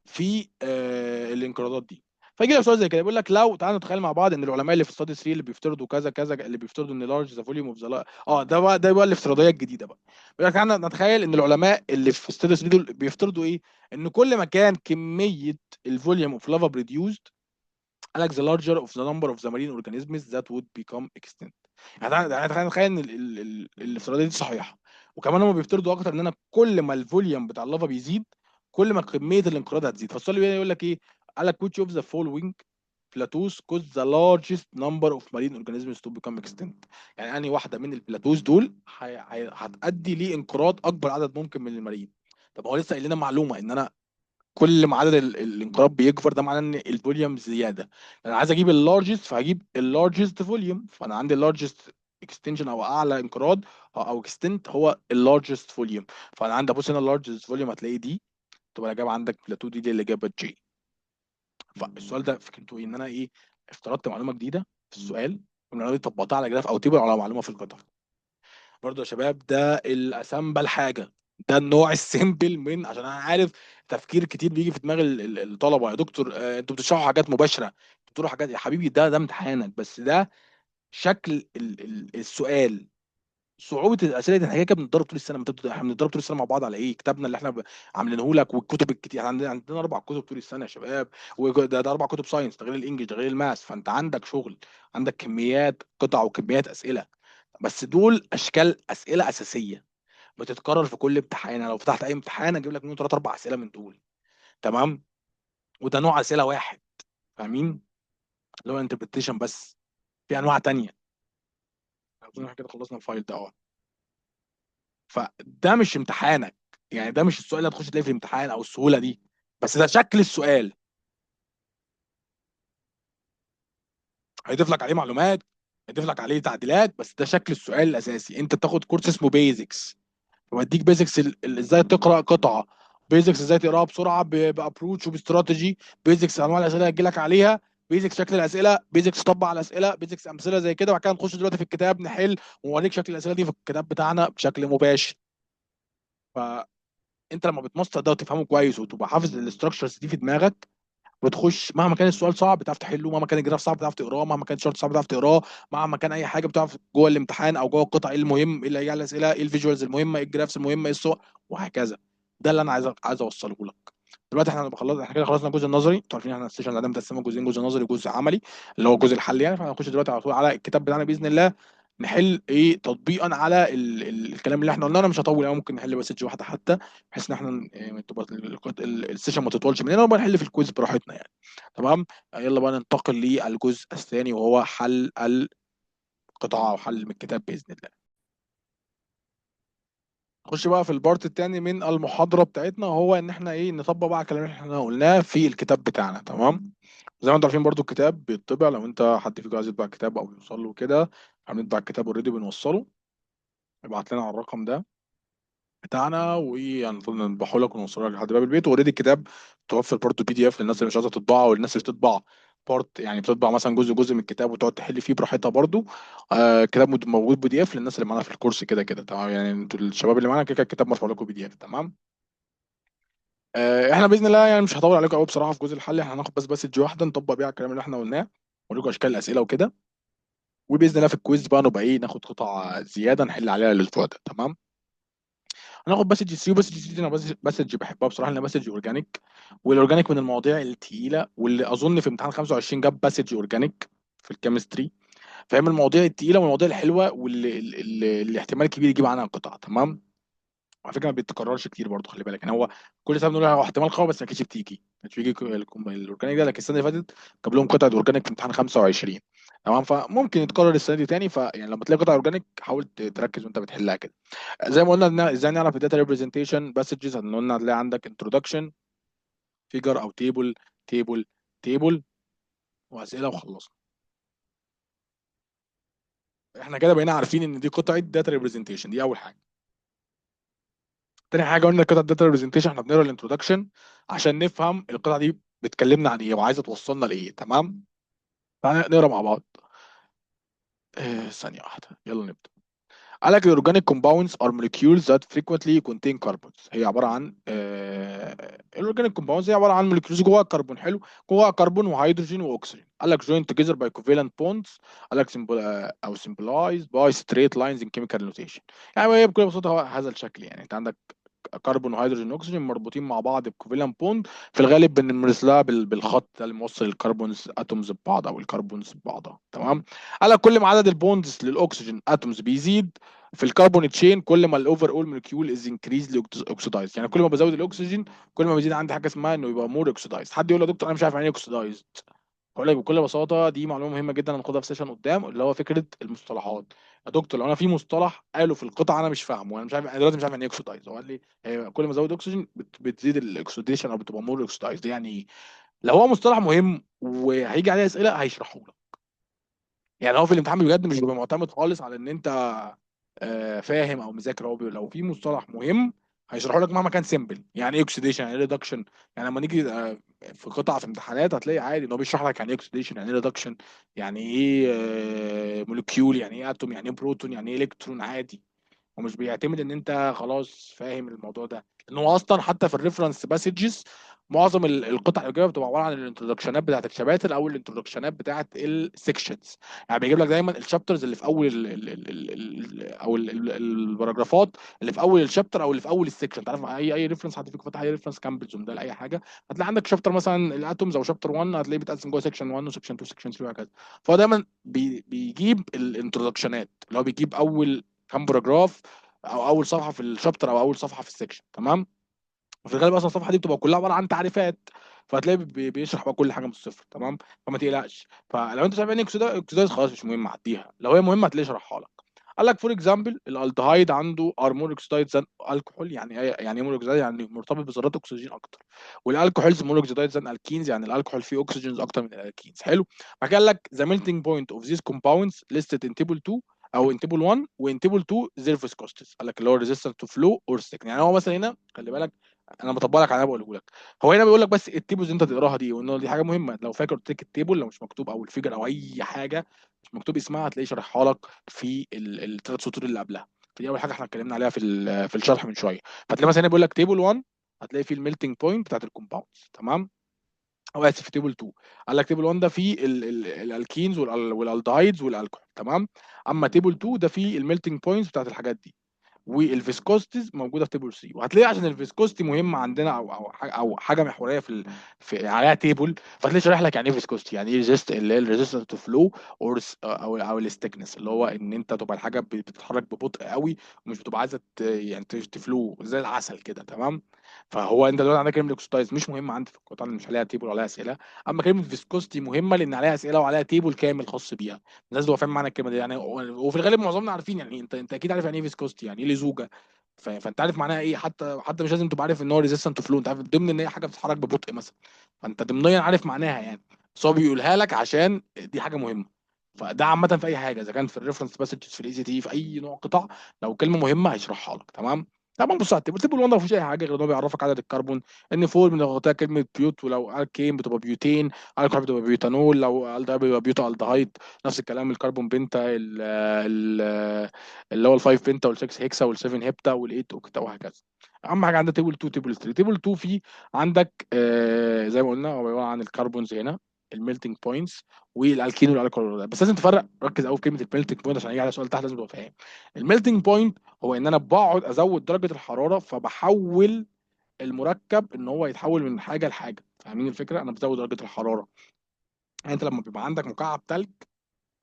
في الانقراضات دي. فيجي لك سؤال زي كده، بيقول لك لو تعالوا نتخيل مع بعض ان العلماء اللي في ستادي 3 اللي بيفترضوا كذا كذا، اللي بيفترضوا ان لارج ذا فوليوم اوف ذا ده بقى الافتراضيه الجديده بقى. بيقول لك تعالى نتخيل ان العلماء اللي في ستادي 3 دول بيفترضوا ايه؟ ان كل ما كان كميه الفوليوم اوف لافا بريديوسد، قال لك the larger of the number of the marine organisms that would become extinct. يعني تخيل ان الافتراضيه دي صحيحه. وكمان هم بيفترضوا اكتر ان انا كل ما الفوليوم بتاع اللافا بيزيد، كل ما كميه الانقراض هتزيد. فالسؤال اللي يقول لك ايه؟ قال لك which of the following plateaus caused the largest number of marine organisms to become extinct. يعني انهي واحده من البلاتوز دول هتؤدي لانقراض اكبر عدد ممكن من المارين. طب هو لسه قايل لنا معلومه ان انا كل ما عدد الانقراض بيكبر، ده معناه ان الفوليوم زياده. انا عايز اجيب اللارجست، فهجيب اللارجست فوليوم، فانا عندي اللارجست اكستنشن او اعلى انقراض او اكستنت هو اللارجست فوليوم. فانا عندي ابص هنا اللارجست فوليوم هتلاقيه دي، تبقى الاجابه عندك بلاتو دي اللي اجابه جي. فالسؤال ده فكرته ايه؟ ان انا ايه؟ افترضت معلومه جديده في السؤال، والمعلومه دي طبقتها على جراف او تيبل على معلومه في القطر. برضه يا شباب ده الاسامبل حاجه، ده النوع السيمبل من، عشان انا عارف تفكير كتير بيجي في دماغ الطلبه، يا دكتور انتوا بتشرحوا حاجات مباشره، بتقولوا حاجات يا حبيبي، ده امتحانك، بس ده شكل السؤال. صعوبه الاسئله دي احنا كده كده بنتدرب طول السنه، احنا بنتدرب طول السنه مع بعض على ايه؟ كتابنا اللي احنا عاملينه لك، والكتب الكتير. احنا عندنا 4 كتب طول السنه يا شباب، وده 4 كتب ساينس، ده غير الانجليش، ده غير الماس. فانت عندك شغل، عندك كميات قطع وكميات اسئله. بس دول اشكال اسئله اساسيه بتتكرر في كل امتحان. أنا لو فتحت اي امتحان اجيب لك منه 3 4 اسئله من دول. تمام. وده نوع اسئله واحد. فاهمين؟ اللي هو انتربريتيشن بس، في انواع تانية. اظن احنا كده خلصنا الفايل ده. اه. فده مش امتحانك، يعني ده مش السؤال اللي هتخش تلاقيه في الامتحان او السهوله دي، بس ده شكل السؤال. هيضيف لك عليه معلومات، هيضيف لك عليه تعديلات، بس ده شكل السؤال الاساسي. انت بتاخد كورس اسمه بيزكس، بوديك بيزكس ازاي تقرا قطعه، بيزكس ازاي تقراها بسرعه بابروتش وباستراتيجي، بيزكس انواع الاسئله اللي هتجي لك عليها، بيزكس شكل الاسئله، بيزكس طبق على الاسئله، بيزكس امثله زي كده. وبعد كده نخش دلوقتي في الكتاب نحل ونوريك شكل الاسئله دي في الكتاب بتاعنا بشكل مباشر. فانت لما بتمصر ده وتفهمه كويس وتبقى حافظ الاستراكشرز دي في دماغك، بتخش مهما كان السؤال صعب بتعرف تحله، مهما كان الجراف صعب بتعرف تقراه، مهما كان الشرط صعب بتعرف تقراه، مهما كان اي حاجه بتعرف جوه الامتحان او جوه القطع ايه المهم، ايه اللي هيجي على الاسئله، ايه الفيجوالز المهمه، ايه الجرافس المهمه، ايه الصور، وهكذا. ده اللي انا عايز اوصله لك. دلوقتي احنا كده خلصنا الجزء النظري. انتوا عارفين احنا السيشن عندنا متقسمه جزئين، جزء نظري وجزء عملي اللي هو الجزء الحل يعني. فاحنا هنخش دلوقتي على طول على الكتاب بتاعنا باذن الله، نحل ايه تطبيقا على الكلام اللي احنا قلناه. انا مش هطول قوي، ممكن نحل مسج واحده حتى، بحيث ان احنا تبقى السيشن ما تطولش مننا، ونبقى نحل في الكويز براحتنا يعني. تمام. يلا بقى ننتقل للجزء الثاني، وهو حل القطاع او حل من الكتاب باذن الله. نخش بقى في البارت التاني من المحاضرة بتاعتنا، هو ان احنا نطبق بقى الكلام اللي احنا قلناه في الكتاب بتاعنا. تمام. زي ما انتم عارفين برضو الكتاب بيطبع، لو انت حد فيكم عايز يطبع كتاب او يوصل له كده، احنا بنطبع الكتاب اوريدي بنوصله. ابعت لنا على الرقم ده بتاعنا، وهنفضل نطبعه لك ونوصله لك لحد باب البيت. اوريدي الكتاب توفر برضو PDF للناس اللي مش عايزه تطبعه، والناس اللي بتطبع بارت يعني بتطبع مثلا جزء من الكتاب وتقعد تحل فيه براحتها برضو. الكتاب موجود PDF للناس اللي معانا في الكورس كده كده. تمام. يعني انتوا الشباب اللي معانا كده كده الكتاب مرفوع لكم PDF. تمام. احنا باذن الله يعني مش هطول عليكم قوي بصراحه في جزء الحل. احنا هناخد بس مسج واحده نطبق بيها الكلام اللي احنا قلناه، ونوريكم اشكال الاسئله وكده. وباذن الله في الكويز بقى نبقى ناخد قطعه زياده نحل عليها الاسبوع ده. تمام. هناخد مسج سي، ومسج سي دي انا مسج بحبها بصراحه لانها مسج اورجانيك، والاورجانيك من المواضيع التقيله، واللي اظن في امتحان 25 جاب مسج اورجانيك في الكيمستري. فاهم المواضيع التقيله والمواضيع الحلوه واللي احتمال كبير يجيب عنها قطعه. تمام. على فكره ما بيتكررش كتير برضه، خلي بالك يعني. هو كل سنه بنقول هو احتمال قوي، بس ما كانتش بتيجي، ما كانتش بيجي الاورجانيك ده. لكن السنه اللي فاتت جاب لهم قطعه اورجانيك في امتحان 25. تمام. فممكن يتكرر السنه دي تاني. فيعني لما تلاقي قطعه اورجانيك حاول تركز وانت بتحلها كده. زي ما قلنا ازاي نعرف الداتا ريبريزنتيشن باسجز. قلنا هتلاقي عندك انتروداكشن، فيجر او تيبل، تيبل، تيبل، واسئله، وخلصنا. احنا كده بقينا عارفين ان دي قطعه داتا ريبريزنتيشن. دي اول حاجه. تاني حاجه قلنا كده الداتا ريبريزنتيشن احنا بنقرا الانترودكشن عشان نفهم القطعه دي بتكلمنا عن ايه وعايزه توصلنا لايه. تمام. تعالى نقرا مع بعض. ثانيه واحده، يلا نبدا. قال لك الاورجانيك كومباوندز ار molecules that frequently contain carbons. هي عباره عن الاورجانيك كومباوندز هي عباره عن موليكيولز جواها كربون. حلو. جواها كربون وهيدروجين واكسجين. قال لك joined together by covalent bonds. قال لك او symbolized by straight lines in chemical notation. يعني هي بكل بساطه هو هذا الشكل. يعني انت عندك كربون وهيدروجين واكسجين مربوطين مع بعض بكوفالنت بوند. في الغالب بنمارس لها بالخط ده اللي موصل الكربونز اتومز ببعض او الكربونز ببعضها. تمام. قال لك كل ما عدد البوندز للاكسجين اتومز بيزيد في الكربون تشين، كل ما الاوفر اول مولكيول از انكريز اوكسيدايز. يعني كل ما بزود الاكسجين كل ما بيزيد عندي حاجه اسمها انه يبقى مور اوكسيدايز. حد يقول يا دكتور انا مش عارف يعني ايه اوكسيدايز. هقول لك بكل بساطه دي معلومه مهمه جدا هناخدها في سيشن قدام، اللي هو فكره المصطلحات. يا دكتور لو انا في مصطلح قاله في القطعه انا مش فاهمه، وانا مش عارف، انا دلوقتي مش عارف يعني ايه اوكسيدايز. هو قال لي كل ما ازود اكسجين بتزيد الاكسيديشن او بتبقى مور اوكسيدايز. يعني إيه؟ لو هو مصطلح مهم وهيجي عليه اسئله هيشرحه لك. يعني هو في الامتحان بجد مش بيبقى معتمد خالص على ان انت فاهم او مذاكر. هو لو في مصطلح مهم هيشرحه لك مهما كان سيمبل. يعني ايه اوكسيديشن، يعني ايه ريدكشن. يعني لما نيجي في قطع في امتحانات هتلاقي عادي ان هو بيشرح لك يعني ايه اوكسيديشن، يعني ايه ريدكشن، يعني ايه مولكيول، يعني ايه اتوم، يعني ايه بروتون، يعني ايه الكترون. عادي. ومش بيعتمد ان انت خلاص فاهم الموضوع ده. لان هو اصلا حتى في الريفرنس باسجز معظم القطع الاجابه بتبقى عباره عن الانترودكشنات بتاعت الشباتر او الانترودكشنات بتاعت السكشنز. يعني بيجيب لك دايما الشابترز اللي في اول او الباراجرافات اللي في اول الشابتر او اللي في اول السكشن. تعرف اي ريفرنس حد فيكم فتح اي ريفرنس كامبلز ده لاي حاجه، هتلاقي عندك شابتر مثلا الاتومز او شابتر 1 هتلاقيه بيتقسم جوه سكشن 1 وسكشن 2 وسكشن 3 وهكذا. فهو دايما بيجيب الانترودكشنات اللي هو بيجيب اول كام باراجراف او اول صفحه في الشابتر او اول صفحه في السكشن. تمام. وفي الغالب اصلا الصفحه دي بتبقى كلها عباره عن تعريفات، فهتلاقي بيشرح بقى كل حاجه من الصفر. تمام. فما تقلقش. فلو انت شايف ان اكسدايز خلاص مش مهم عديها، لو هي مهمه هتلاقيه شرحها لك. قال لك فور اكزامبل الالدهايد عنده ارمور اوكسيدايد زان الكحول. يعني ايه يعني ايه مور اوكسيدايد؟ يعني مرتبط بذرات اكسجين اكتر. والالكحولز مور اوكسيدايد زان الكينز. يعني الالكحول فيه اكسجينز اكتر من الالكينز. حلو. بعد كده قال لك ذا ميلتنج بوينت اوف ذيس كومباوندز ليستد ان تيبل 2 او ان تيبل 1 وان تيبل 2 زيرو فيسكوستس. قال لك اللي هو ريزيستنت تو فلو اور ستيك. يعني هو مثلا هنا خلي بالك انا بطبق لك على اللي انا بقوله لك. هو هنا بيقول لك بس التيبلز اللي انت تقراها دي، وان دي حاجه مهمه. لو فاكر قلت لك التيبل لو مش مكتوب او الفيجر او اي حاجه مش مكتوب اسمها هتلاقيه شرحها لك في الثلاث سطور اللي قبلها. فدي اول حاجه احنا اتكلمنا عليها في الشرح من شويه. فتلاقي مثلا هنا بيقول لك تيبل 1 هتلاقي فيه الميلتنج بوينت بتاعت الكومباوندز. تمام. او اسف في تيبل 2 قال لك تيبل 1 ده فيه الالكينز والالدهايدز والالكحول. تمام. اما تيبل 2 ده فيه الميلتنج بوينتس بتاعت الحاجات دي. والفيسكوستيز موجوده في تيبل 3. وهتلاقي عشان الفيسكوستي مهمه عندنا او حاجه محوريه في عليها تيبل، فهتلاقي شارح لك يعني ايه فيسكوستي، يعني ايه ريزيست، اللي هي الريزيستنس تو فلو، او الستيكنس، اللي هو ان انت تبقى الحاجه بتتحرك ببطء قوي، ومش بتبقى عايزه يعني تفلو زي العسل كده. تمام. فهو انت دلوقتي عندك كلمه الاكسوتايز مش مهمه عندي في القطاع اللي مش عليها تيبل وعليها اسئله. اما كلمه فيسكوستي مهمه لان عليها اسئله وعليها تيبل كامل خاص بيها. الناس تبقى فاهم معنى الكلمه دي يعني. وفي الغالب معظمنا عارفين يعني انت اكيد عارف يعني ايه فيسكوستي، يعني ايه لزوجه. فانت عارف معناها ايه، حتى مش لازم تبقى عارف ان هو ريزيستنت فلو، انت عارف ضمن ان هي حاجه بتتحرك ببطء مثلا، فانت ضمنيا عارف معناها يعني. بس هو بيقولها لك عشان دي حاجه مهمه. فده عامه في اي حاجه، اذا كان في الريفرنس باسجز، في الاي سي تي، في اي نوع قطع، لو كلمه مهمه هيشرحها لك. تمام. طبعا بص على التيبل، التيبل 1 ما فيهوش اي حاجه غير ان هو بيعرفك عدد الكربون، ان فول من لغتها كلمه بيوت، ولو الكين بتبقى بيوتين، الكحول بتبقى بيوتانول، لو الدهايد بيبقى بيوتا الدهايد. نفس الكلام الكربون بنتا، اللي هو ال5 بنتا وال6 هيكسا وال7 هيبتا وال8 اوكتا وهكذا. اهم حاجه عندك تيبل 2 تيبل 3. تيبل 2 فيه عندك زي ما قلنا هو عباره عن الكربونز هنا، الميلتنج بوينتس، والالكين والالكول. بس لازم تفرق، ركز قوي في كلمه الميلتنج بوينت عشان يجي على سؤال تحت لازم تبقى فاهم. الميلتنج بوينت هو ان انا بقعد ازود درجه الحراره، فبحول المركب ان هو يتحول من حاجه لحاجه. فاهمين الفكره؟ انا بزود درجه الحراره. يعني انت لما بيبقى عندك مكعب تلج،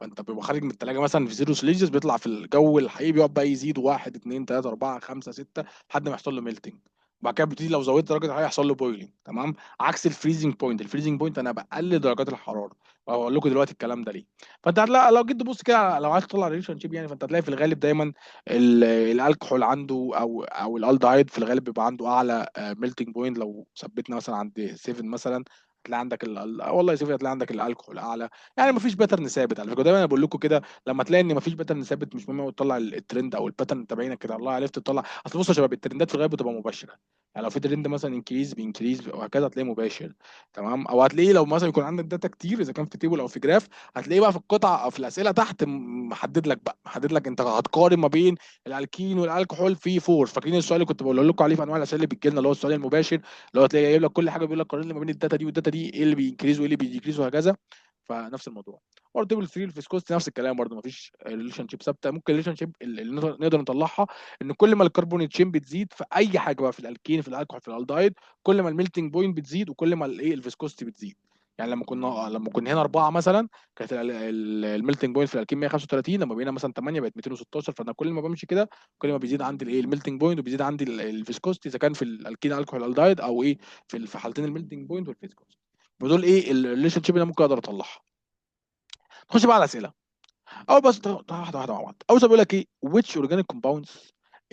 فانت بيبقى خارج من الثلاجه مثلا في 0 سيليزيوس، بيطلع في الجو الحقيقي بيقعد بقى يزيد 1 2 3 4 5 6 لحد ما يحصل له ميلتنج. وبعد كده بتبتدي لو زودت درجه الحراره يحصل له بويلنج. تمام. عكس الفريزنج بوينت، الفريزنج بوينت انا بقلل درجات الحراره، وهقول لكم دلوقتي الكلام ده ليه. فانت هتلاقي لو جيت تبص كده، لو عايز تطلع ريليشن شيب يعني، فانت هتلاقي في الغالب دايما الالكحول عنده او الالدهايد في الغالب بيبقى عنده اعلى ميلتنج بوينت. لو ثبتنا مثلا عند 7 مثلا، هتلاقي عندك والله يا سيدي هتلاقي عندك الالكحول اعلى. يعني مفيش باترن ثابت على فكره، دايما انا بقول لكم كده، لما تلاقي ان مفيش باترن ثابت مش مهم تطلع الترند او الباترن تبعينك كده، الله عرفت تطلع. اصل بص يا شباب، الترندات في الغالب بتبقى مباشره. يعني لو في ترند مثلا انكريز بانكريز وهكذا هتلاقيه مباشر. تمام. او هتلاقيه لو مثلا يكون عندك داتا كتير، اذا كان في تيبل او في جراف، هتلاقيه بقى في القطع او في الاسئله تحت محدد لك بقى، محدد لك انت هتقارن ما بين الالكين والالكحول في فورس. فاكرين السؤال اللي كنت بقول لكم عليه في انواع الاسئله اللي بتجي لنا، اللي هو السؤال المباشر، اللي هو تلاقيه جايب لك كل حاجه بيقول لك قارن لي ما بين الداتا دي والداتا دي، ايه اللي بينكريز وايه اللي بيديكريز وهكذا. فنفس الموضوع. برضه تيبل 3 الفيسكوستي نفس الكلام برضه، مفيش ريليشن شيب ثابته. ممكن الريليشن شيب اللي نقدر نطلعها ان كل ما الكربون تشين بتزيد في اي حاجه بقى، في الالكين، في الالكحول، في الالدايد، كل ما الميلتنج بوينت بتزيد وكل ما الايه الفيسكوستي بتزيد. يعني لما كنا هنا 4 مثلا، كانت الميلتنج بوينت في الالكين 135، لما بقينا مثلا 8 بقت 216. فانا كل ما بمشي كده كل ما بيزيد عندي الايه الميلتنج بوينت، وبيزيد عندي الفيسكوستي، اذا كان في الالكين الكحول الالدايد او ايه في حالتين الميلتنج بوينت والفيسكوستي. ودول ايه الريليشن شيب اللي أنا ممكن اقدر اطلعها. نخش بقى على الاسئله. اول بس واحده واحده مع بعض. اول سؤال بيقول لك ايه: which organic compounds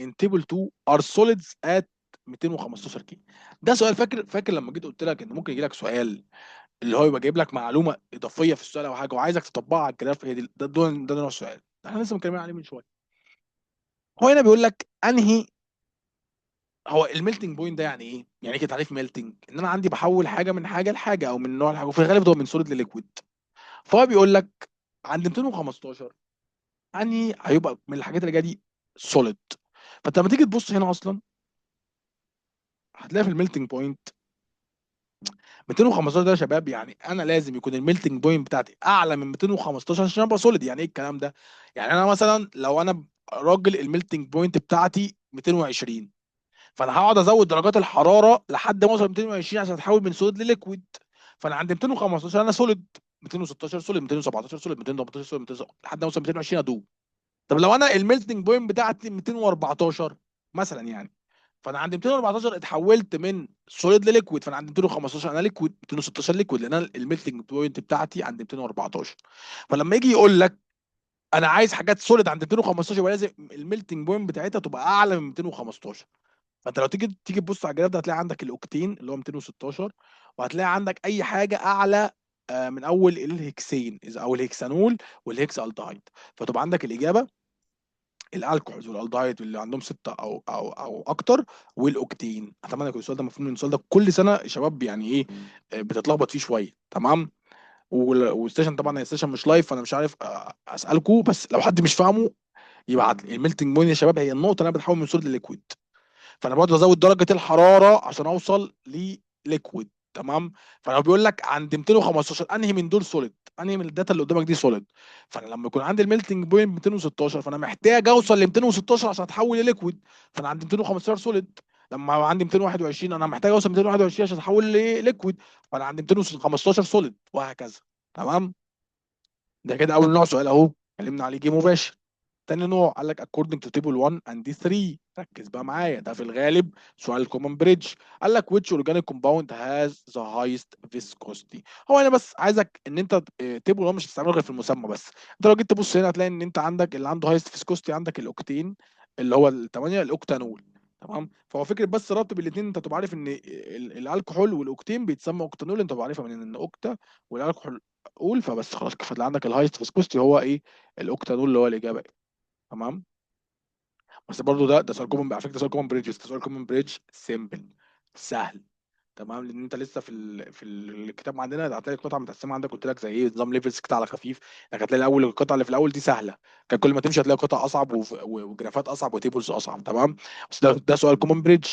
in table 2 are solids at 215 كي. ده سؤال، فاكر لما جيت قلت لك ان ممكن يجي لك سؤال اللي هو يبقى جايب لك معلومه اضافيه في السؤال او حاجه وعايزك تطبقها على الجراف، هي دي ده نوع السؤال احنا لسه متكلمين عليه من شويه. هو هنا بيقول لك انهي هو الميلتنج بوينت ده يعني ايه؟ يعني ايه كده تعريف ميلتنج؟ ان انا عندي بحول حاجه من حاجه لحاجه او من نوع لحاجه، وفي الغالب ده من سوليد لليكويد. فهو بيقول لك عند 215 انهي هيبقى من الحاجات اللي جايه دي سوليد. فانت لما تيجي تبص هنا اصلا هتلاقي في الميلتنج بوينت 215 ده يا شباب، يعني انا لازم يكون الميلتنج بوينت بتاعتي اعلى من 215 عشان ابقى سوليد. يعني ايه الكلام ده؟ يعني انا مثلا لو انا راجل الميلتنج بوينت بتاعتي 220، فانا هقعد ازود درجات الحراره لحد ما اوصل 220 عشان اتحول من سوليد لليكويد. فانا عند 215 انا سوليد، 216 سوليد، 217 سوليد، 218 سوليد، 200 لحد ما اوصل 220 ادوب. طب لو انا الميلتنج بوينت بتاعتي 214 مثلا يعني، فانا عند 214 اتحولت من سوليد لليكويد، فانا عند 215 انا ليكويد، 216 ليكويد، لان انا الميلتنج بوينت بتاعتي عند 214. فلما يجي يقول لك انا عايز حاجات سوليد عند 215، يبقى لازم الميلتنج بوينت بتاعتها تبقى اعلى من 215. فانت لو تيجي تبص على الجراف ده هتلاقي عندك الاوكتين اللي هو 216، وهتلاقي عندك اي حاجه اعلى من اول الهكسين او الهكسانول والهكس الدهايد. فتبقى عندك الاجابه الالكحولز والالدهايد اللي عندهم 6 او اكتر، والاوكتين. اتمنى يكون السؤال ده مفهوم، من السؤال ده كل سنه يا شباب يعني ايه بتتلخبط فيه شويه. تمام. والستيشن طبعا هي ستيشن مش لايف، فانا مش عارف اسالكم، بس لو حد مش فاهمه يبعت لي. الميلتنج بوينت يا شباب هي النقطه اللي انا بتحول من سوليد لليكويد، فانا برضه ازود درجه الحراره عشان اوصل لليكويد. تمام. فلو بيقول لك عند 215 انهي من دول سوليد، انهي من الداتا اللي قدامك دي سوليد، فانا لما يكون عندي الميلتنج بوينت 216 فانا محتاج اوصل ل 216 عشان اتحول لليكويد، فانا عندي 215 سوليد. لما عندي 221 انا محتاج اوصل 221 عشان اتحول لليكويد، فانا عندي 215 سوليد، وهكذا. تمام. ده كده اول نوع سؤال اهو اتكلمنا عليه، جه مباشر. تاني نوع قال لك according to table 1 and 3. ركز بقى معايا، ده في الغالب سؤال الكومن بريدج. قال لك which organic compound has the highest viscosity. هو انا بس عايزك ان انت تيبل 1 مش هتستعمله غير في المسمى بس. انت لو جيت تبص هنا هتلاقي ان انت عندك اللي عنده highest viscosity عندك الاوكتين، اللي هو الثمانيه الاوكتانول. تمام. فهو فكره بس ربط بالاثنين، انت تبقى عارف ان الكحول والاوكتين بيتسمى اوكتانول، انت تبقى عارفها من ان اوكتا والالكحول قول، فبس خلاص. فاللي عندك الهايست فيسكوستي هو ايه؟ الاوكتانول، اللي هو الاجابه إيه. تمام. بس برضو ده سؤال كومن على فكره، ده سؤال كومن بريدج، بس ده سؤال كومن بريدج سيمبل، سهل. تمام. لان انت لسه في الكتاب عندنا هتلاقي القطعه متقسمه عندك، قلت لك زي ايه نظام ليفلز كده على خفيف. انك هتلاقي الاول القطعه اللي في الاول دي سهله، كان كل ما تمشي هتلاقي قطع اصعب وجرافات اصعب وتيبلز اصعب. تمام. بس ده سؤال كومن بريدج.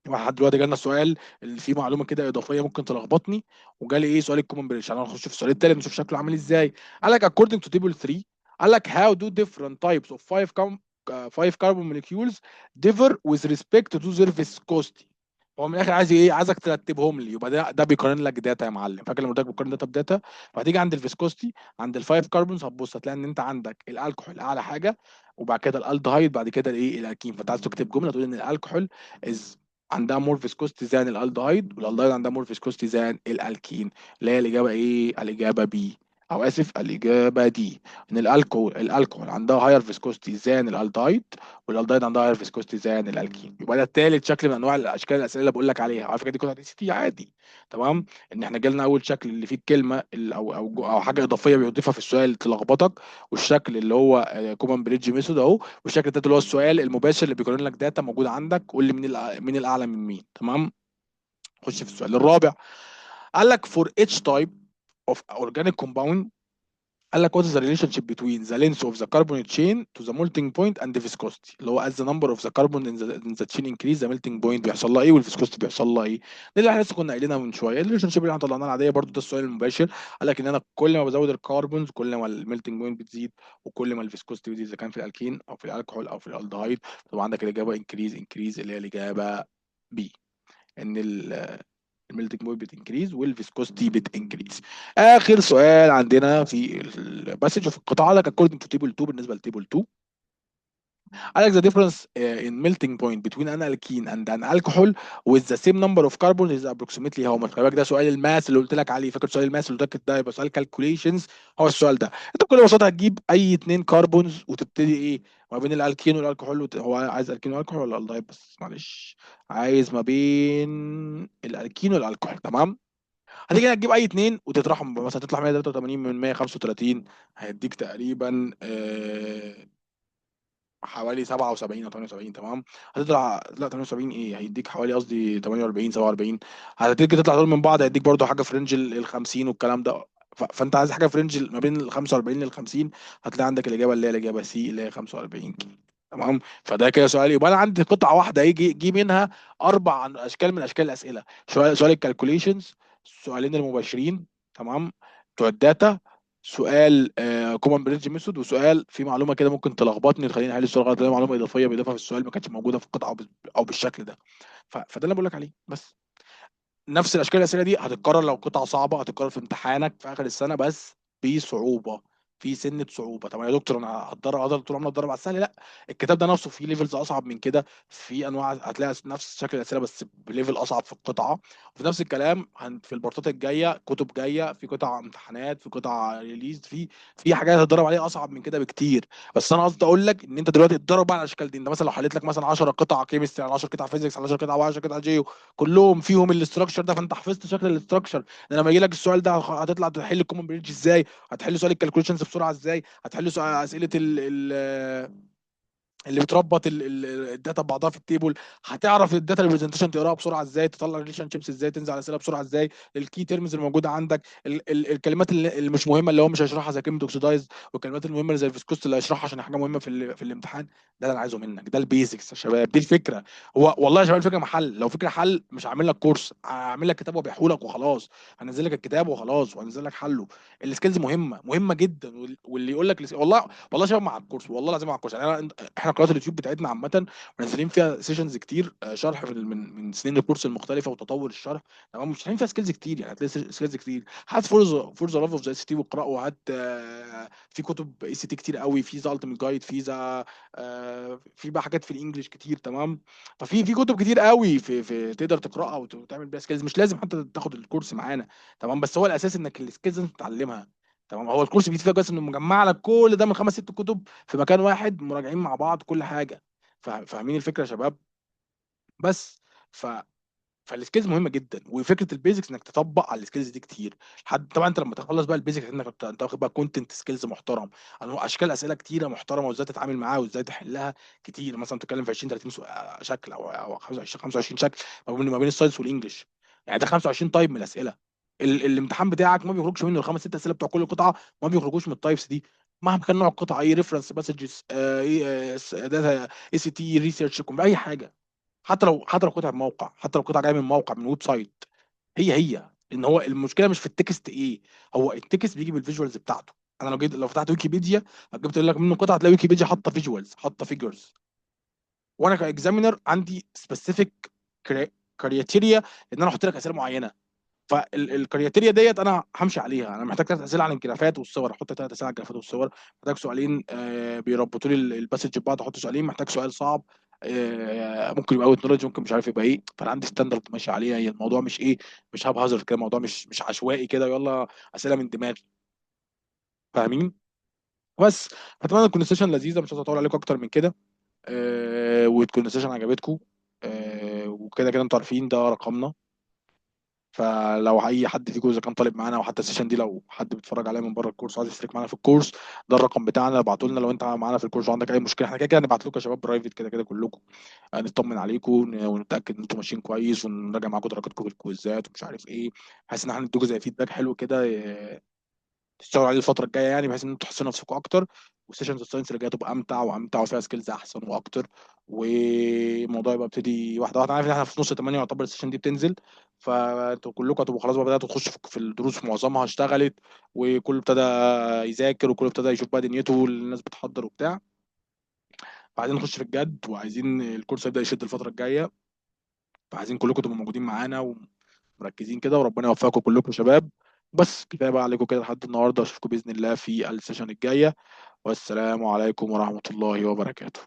لحد دلوقتي جالنا السؤال اللي فيه معلومه كده اضافيه ممكن تلخبطني، وجالي ايه سؤال الكومن بريدج. انا هنخش في السؤال التالت نشوف شكله عامل ازاي. قال لك according to table 3، قال لك how do different types of five carbon molecules differ with respect to their viscosity. هو من الاخر عايز ايه؟ عايزك ترتبهم لي. يبقى ده بيقارن لك داتا يا معلم. فاكر لما قلت لك بيقارن داتا بداتا؟ فهتيجي عند الفيسكوستي عند الفايف كاربونز هتبص هتلاقي ان انت عندك الالكحول اعلى حاجه، وبعد كده الالدهايد، بعد كده الايه الالكين. فانت عايز تكتب جمله تقول ان الالكحول از عندها مور فيسكوستي زي الالدهايد، والالدهايد عندها مور فيسكوستي زي الالكين. اللي هي الاجابه ايه؟ الاجابه بي، او اسف الاجابه دي. ان الالكحول عندها هاير فيسكوستي زي الالدهايد، والالدهايد عندها هاير فيسكوستي زي الالكين. يبقى ده التالت شكل من انواع الاشكال الاسئله اللي بقول لك عليها. على فكره دي كلها دي سي تي عادي. تمام. ان احنا جالنا اول شكل اللي فيه الكلمه او حاجه اضافيه بيضيفها في السؤال تلخبطك، والشكل اللي هو كومان بريدج ميثود اهو، والشكل التالت اللي هو السؤال المباشر اللي بيقارن لك داتا موجوده عندك، قول لي مين الاعلى من مين. تمام. خش في السؤال الرابع. قال لك for each type of organic compound، قال لك what is the relationship between the length of the carbon chain to the melting point and the viscosity. اللي هو as the number of the carbon in the chain increase the melting point بيحصل لها ايه والفيسكوستي بيحصل لها ايه. ده اللي احنا لسه كنا قايلينها من شويه، الريليشن شيب اللي احنا طلعناها العاديه برضو. ده السؤال المباشر. قال لك ان انا كل ما بزود الكربونز كل ما الميلتنج بوينت بتزيد، وكل ما الفيسكوستي بتزيد اذا كان في الالكين او في الكحول او في الالدهايد. طبعا عندك الاجابه انكريز اللي هي الاجابه بي، ان الميلتنج بوينت بتنكريز والفيسكوستي بتنكريز. اخر سؤال عندنا في الباسج في القطاع لك according to table 2. بالنسبه لتيبل 2 قال لك the difference in melting point between an alkene and an alcohol with the same number of carbon is approximately how much. خلي بالك ده سؤال الماس اللي قلت لك عليه. فاكر سؤال الماس اللي قلت لك ده يبقى سؤال calculations؟ هو السؤال ده انت بكل بساطه هتجيب اي اتنين كربونز وتبتدي ايه ما بين الالكين والالكحول هو عايز الكين والالكحول ولا الدايب؟ بس معلش، عايز ما بين الالكين والالكحول. تمام. هتيجي هنا تجيب اي اتنين وتطرحهم، مثلا تطلع 183 من 135 هيديك تقريبا حوالي 77 او 78. تمام. هتطلع لا 78 ايه، هيديك حوالي قصدي 48 47. هتيجي تطلع دول من بعض هيديك برضو حاجه في رينج ال 50 والكلام ده. فانت عايز حاجه في رينج ما بين ال 45 لل 50. هتلاقي عندك الاجابه اللي هي الاجابه سي اللي هي 45 كيلو. تمام. فده كده سؤال. يبقى انا عندي قطعه واحده يجي منها اربع اشكال من اشكال الاسئله. سؤال الكالكوليشنز، سؤالين المباشرين تمام بتوع الداتا، سؤال كومن بريدج ميثود، وسؤال في معلومه كده ممكن تلخبطني تخليني احل السؤال غلط، اللي هي معلومه اضافيه بيضيفها في السؤال ما كانتش موجوده في القطعه او بالشكل ده. فده اللي بقول لك عليه بس. نفس الاشكال الاسئله دي هتتكرر لو قطعه صعبه، هتتكرر في امتحانك في اخر السنه، بس في صعوبه، في سنه صعوبه. طب يا دكتور انا هفضل طول عمري اتدرب على السهل؟ لا، الكتاب ده نفسه فيه ليفلز اصعب من كده، في انواع هتلاقي نفس شكل الاسئله بس بليفل اصعب في القطعه. وفي نفس الكلام في البورتات الجايه كتب جايه في قطع امتحانات في قطع ريليز في حاجات هتدرب عليها اصعب من كده بكتير. بس انا قصدي اقول لك ان انت دلوقتي اتدرب بقى على الاشكال دي. انت مثلا لو حليت لك مثلا 10 قطع كيمستري على 10 قطع فيزيكس على 10 قطع و10 قطع جيو كلهم فيهم الاستراكشر ده، فانت حفظت شكل الاستراكشر ده. لما يجي لك السؤال ده هتطلع تحل الكومن بريدج ازاي، هتحل سؤال الكالكوليشنز بسرعه ازاي، هتحل سؤال اسئله اللي بتربط الداتا ببعضها في التيبل. هتعرف الداتا ريبريزنتيشن تقراها بسرعه ازاي، تطلع ريليشن شيبس ازاي، تنزل على اسئله بسرعه ازاي، الكي تيرمز الموجوده عندك، الكلمات اللي مش مهمه اللي هو مش هيشرحها زي كلمه اوكسيدايز، والكلمات المهمه اللي زي الفيسكوست اللي هيشرحها عشان حاجه مهمه في الامتحان. ده اللي انا عايزه منك، ده البيزكس يا شباب، دي الفكره. هو والله يا شباب الفكره محل، لو فكره حل مش هعمل لك كورس، هعمل لك كتاب وابيعه لك وخلاص. هنزل لك الكتاب وخلاص وهنزل لك حله. السكيلز مهمه مهمه جدا، واللي يقول لك والله والله شباب مع الكورس، والله العظيم مع الكورس. يعني احنا قناه اليوتيوب بتاعتنا عامه منزلين فيها سيشنز كتير، شرح من سنين الكورس المختلفه وتطور الشرح. تمام، مش شارحين فيها سكيلز كتير، يعني هتلاقي سكيلز كتير. هات فورزا لاف اوف ذا اس تي واقراه، وهات في كتب اي سي تي كتير قوي، في ذا التيميت جايد، في ذا في بقى حاجات في الانجليش كتير. تمام، ففي كتب كتير قوي في تقدر تقراها وتعمل بيها سكيلز، مش لازم حتى تاخد الكورس معانا. تمام، بس هو الاساس انك السكيلز انت تتعلمها. تمام، هو الكورس بيفيد فيها بس انه مجمع لك كل ده من خمس ست كتب في مكان واحد، مراجعين مع بعض كل حاجه. فاهمين الفكره يا شباب؟ بس ف فالسكيلز مهمه جدا، وفكره البيزكس انك تطبق على السكيلز دي كتير. لحد طبعا انت لما تخلص بقى البيزكس انك انت واخد بقى كونتنت سكيلز محترم، يعني اشكال اسئله كتيره محترمه، وازاي تتعامل معاها وازاي تحلها كتير. مثلا تتكلم في 20 30 شكل او 25 شكل ما بين الساينس والانجليش. يعني ده 25 تايب من الاسئله. الامتحان بتاعك ما بيخرجش منه الخمس ست اسئله بتوع كل قطعه، ما بيخرجوش من التايبس دي. مهما كان نوع القطعه، اي ريفرنس مسجز، داتا، اي سي تي ريسيرش، اي حاجه. حتى لو قطع موقع، حتى لو قطع جايه من موقع من ويب سايت، هي ان هو المشكله مش في التكست ايه، هو التكست بيجي بالفيجوالز بتاعته. انا لو فتحت ويكيبيديا، جبت لك منه قطعه، هتلاقي ويكيبيديا حاطه فيجوالز، حاطه فيجرز. وانا كاكزامينر عندي سبيسيفيك كريتيريا ان انا احط لك اسئله معينه. فالكرياتيريا ديت انا همشي عليها. انا محتاج ثلاث اسئله عن الجرافات والصور، احط ثلاث اسئله عن الجرافات والصور. محتاج سؤالين بيربطوا لي الباسج ببعض، احط سؤالين. محتاج سؤال صعب ممكن يبقى اوت نولج، ممكن مش عارف يبقى ايه. فانا عندي ستاندرد ماشي عليها. هي الموضوع مش ايه، مش هاب هازارد كده، الموضوع مش عشوائي كده يلا اسئله من دماغي. فاهمين؟ بس اتمنى تكون السيشن لذيذه، مش هطول عليكم اكتر من كده، وتكون السيشن عجبتكم. وكده كده انتوا عارفين ده رقمنا. فلو اي حد فيكم اذا كان طالب معانا، او حتى السيشن دي لو حد بيتفرج عليها من بره الكورس وعايز يشترك معانا في الكورس، ده الرقم بتاعنا. ابعتوا لنا لو انت معانا في الكورس وعندك اي مشكله. احنا كده كده هنبعت لكم يا شباب برايفت كده كده كلكم، نطمن عليكم ونتاكد ان انتم ماشيين كويس، ونراجع معاكم درجاتكم في الكويزات ومش عارف ايه، بحيث ان احنا ندوكم زي فيدباك حلو كده تشتغلوا عليه الفتره الجايه، يعني بحيث ان انتوا تحسنوا نفسكم اكتر. وسيشنز الساينس اللي جايه تبقى امتع وامتع وفيها سكيلز احسن واكتر. والموضوع يبقى ابتدي واحده واحده. انا عارف ان احنا في نص 8 يعتبر السيشن دي بتنزل، فانتوا كلكم هتبقوا خلاص بقى بداتوا تخشوا في الدروس، معظمها اشتغلت، وكله ابتدى يذاكر، وكله ابتدى يشوف بقى دنيته، والناس بتحضر وبتاع. فعايزين نخش في الجد، وعايزين الكورس يبدا يشد الفتره الجايه. فعايزين كلكم تبقوا موجودين معانا ومركزين كده، وربنا يوفقكم كلكم يا شباب. بس كفايه بقى عليكم كده لحد النهارده، اشوفكم باذن الله في السيشن الجايه. والسلام عليكم ورحمة الله وبركاته.